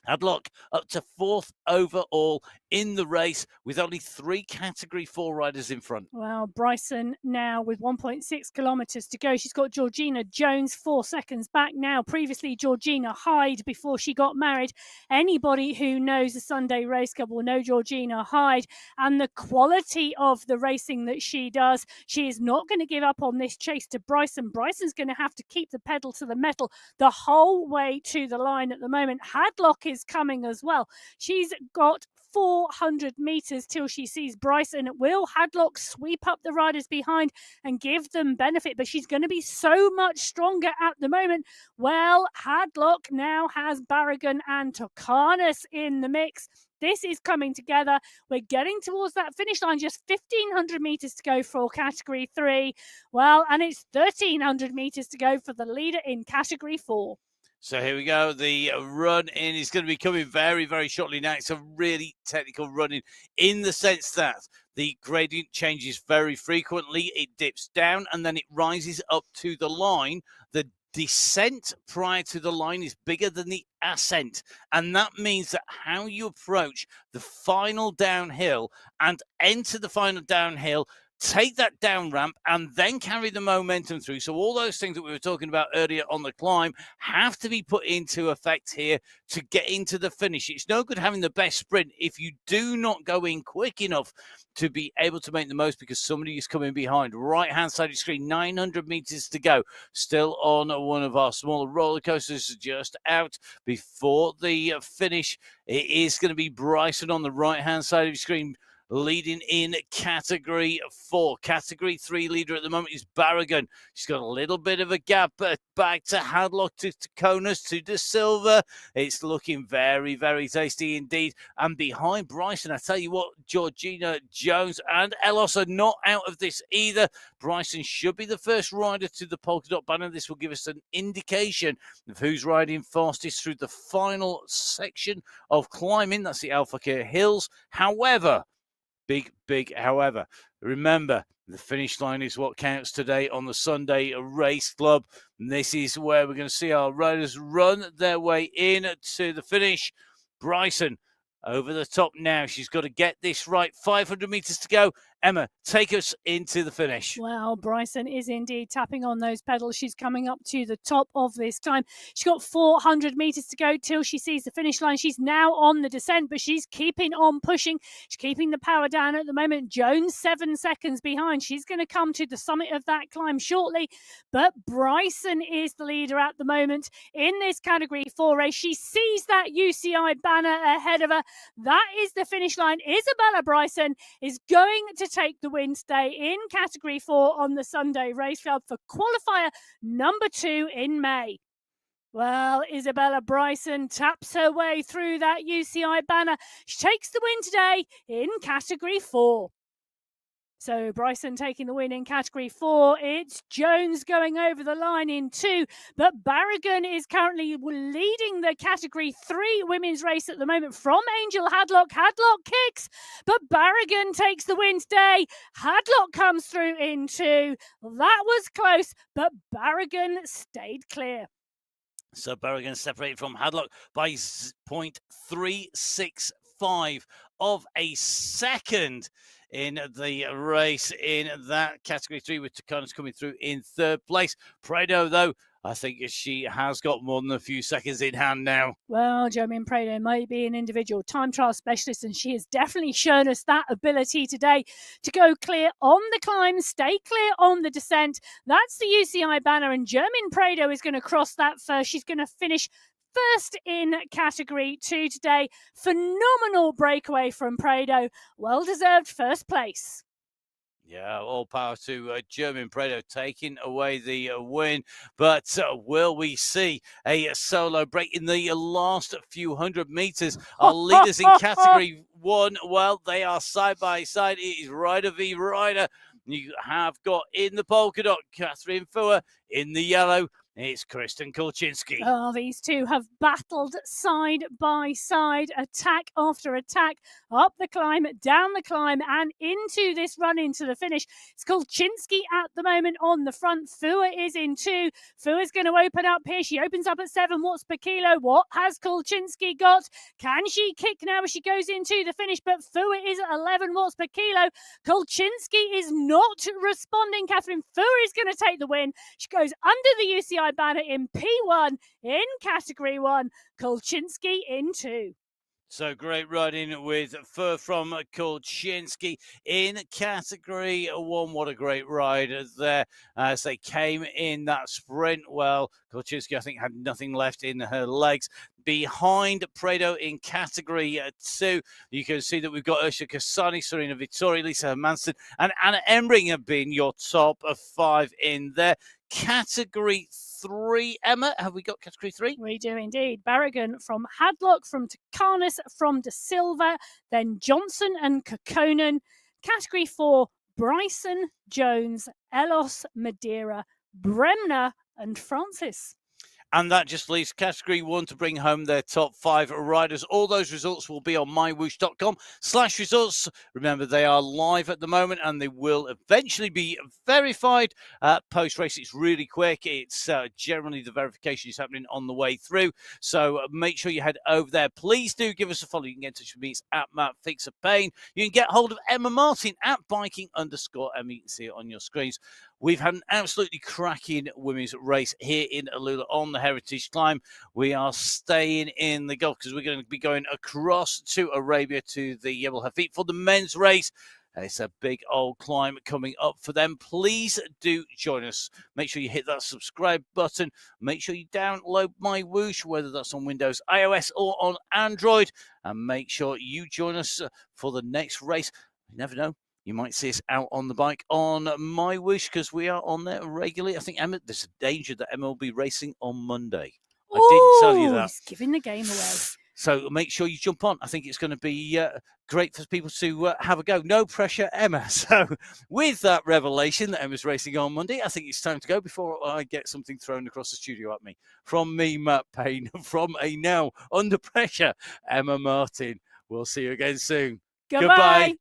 Speaker 1: Hadlock up to fourth overall in the race with only 3 Category 4 riders in front.
Speaker 2: Well, Bryson now with 1.6 kilometres to go. She's got Georgina Jones 4 seconds back now. Previously, Georgina Hyde before she got married. Anybody who knows the Sunday Race Club will know Georgina Hyde and the quality of the racing that she does. She is not going to give up on this chase to Bryson. Bryson's going to have to keep the pedal to the metal the whole way to the line at the moment. Hadlock is coming as well. She's got 400 meters till she sees Bryson. Will Hadlock sweep up the riders behind and give them benefit? But she's going to be so much stronger at the moment. Well, Hadlock now has Barragan and Tokanis in the mix. This is coming together. We're getting towards that finish line. Just 1,500 meters to go for Category 3. Well, and it's 1,300 meters to go for the leader in Category 4.
Speaker 1: So here we go. The run in is going to be coming very, very shortly now. It's a really technical run in the sense that the gradient changes very frequently. It dips down and then it rises up to the line. The descent prior to the line is bigger than the ascent. And that means that how you approach the final downhill and enter the final downhill, take that down ramp and then carry the momentum through. So all those things that we were talking about earlier on the climb have to be put into effect here to get into the finish. It's no good having the best sprint if you do not go in quick enough to be able to make the most, because somebody is coming behind. Right hand side of the screen, 900 meters to go. Still on one of our smaller roller coasters, just out before the finish. It is going to be Bryson on the right hand side of the screen, leading in Category 4. Category 3 leader at the moment is Barragan. She's got a little bit of a gap back to Hadlock, to Conus, to De Silva. It's looking very, very tasty indeed. And behind Bryson, I tell you what, Georgina Jones and Elos are not out of this either. Bryson should be the first rider to the polka dot banner. This will give us an indication of who's riding fastest through the final section of climbing. That's the Alpha Care Hills. However, big however, remember, the finish line is what counts today on the Sunday Race Club. And this is where we're going to see our riders run their way in to the finish. Bryson over the top now. She's got to get this right. 500 meters to go. Emma, take us into the finish.
Speaker 2: Well, Bryson is indeed tapping on those pedals. She's coming up to the top of this climb. She's got 400 meters to go till she sees the finish line. She's now on the descent, but she's keeping on pushing. She's keeping the power down at the moment. Jones 7 seconds behind. She's going to come to the summit of that climb shortly, but Bryson is the leader at the moment in this Category 4 race. She sees that UCI banner ahead of her. That is the finish line. Isabella Bryson is going to take the win today in Category 4 on the Sunday Race Club for qualifier number 2 in May. Well, Isabella Bryson taps her way through that UCI banner. She takes the win today in Category 4. So Bryson taking the win in Category 4. It's Jones going over the line in 2. But Barragan is currently leading the Category 3 women's race at the moment from Angel Hadlock. Hadlock kicks, but Barragan takes the win today. Hadlock comes through in 2. That was close, but Barragan stayed clear.
Speaker 1: So Barragan separated from Hadlock by 0.365 of a second in the race in that Category 3, with Taconis coming through in 3rd place. Prado, though, I think she has got more than a few seconds in hand now.
Speaker 2: Well, Jermaine Prado might be an individual time trial specialist, and she has definitely shown us that ability today to go clear on the climb, stay clear on the descent. That's the UCI banner, and Jermaine Prado is going to cross that first. She's going to finish first in Category 2 today. Phenomenal breakaway from Prado. Well-deserved first place.
Speaker 1: Yeah, all power to German Prado taking away the win. But will we see a solo break in the last few hundred meters? Our leaders in Category 1, well, they are side by side. It is rider v rider. You have got in the polka dot Catherine Fuhr, in the yellow it's Kristen Kulczynski.
Speaker 2: Oh, these two have battled side by side, attack after attack, up the climb, down the climb, and into this run into the finish. It's Kulczynski at the moment on the front. Fuhr is in 2. Fuhr's going to open up here. She opens up at 7 watts per kilo. What has Kulczynski got? Can she kick now as she goes into the finish? But Fuhr is at 11 watts per kilo. Kulczynski is not responding. Catherine Fuhr is going to take the win. She goes under the UCI banner in P1 in Category 1. Kulczynski in 2.
Speaker 1: So great riding with Fuhr from Kulczynski in Category 1. What a great ride there as they came in that sprint. Well, Kulczynski, I think, had nothing left in her legs. Behind Prado in Category 2, you can see that we've got Ursula Kasani, Serena Vittori, Lisa Hermansen, and Anna Embring have been your top of 5 in there. Category 3, Emma, have we got Category 3?
Speaker 2: We do indeed. Barragan from Hadlock, from Tacanis, from De Silva, then Johnson and Kokkonen. Category 4, Bryson, Jones, Elos, Madeira, Bremner, and Francis.
Speaker 1: And that just leaves Category 1 to bring home their top 5 riders. All those results will be on mywhoosh.com/results. Remember, they are live at the moment and they will eventually be verified post-race. It's really quick. It's generally the verification is happening on the way through. So make sure you head over there. Please do give us a follow. You can get in touch with me. It's at Matt Fix a Pain. You can get hold of Emma Martin at biking_Emma. You can see it on your screens. We've had an absolutely cracking women's race here in Alula on the Heritage Climb. We are staying in the Gulf because we're going to be going across to Arabia to the Yebel Hafid for the men's race. It's a big old climb coming up for them. Please do join us. Make sure you hit that subscribe button. Make sure you download MyWhoosh, whether that's on Windows, iOS, or on Android. And make sure you join us for the next race. You never know. You might see us out on the bike on MyWhoosh because we are on there regularly. I think Emma, there's a danger that Emma will be racing on Monday. I didn't tell you that.
Speaker 2: He's giving the game away.
Speaker 1: So make sure you jump on. I think it's going to be great for people to have a go. No pressure, Emma. So with that revelation that Emma's racing on Monday, I think it's time to go before I get something thrown across the studio at me. From me, Matt Payne, from a now under pressure, Emma Martin. We'll see you again soon.
Speaker 2: Goodbye.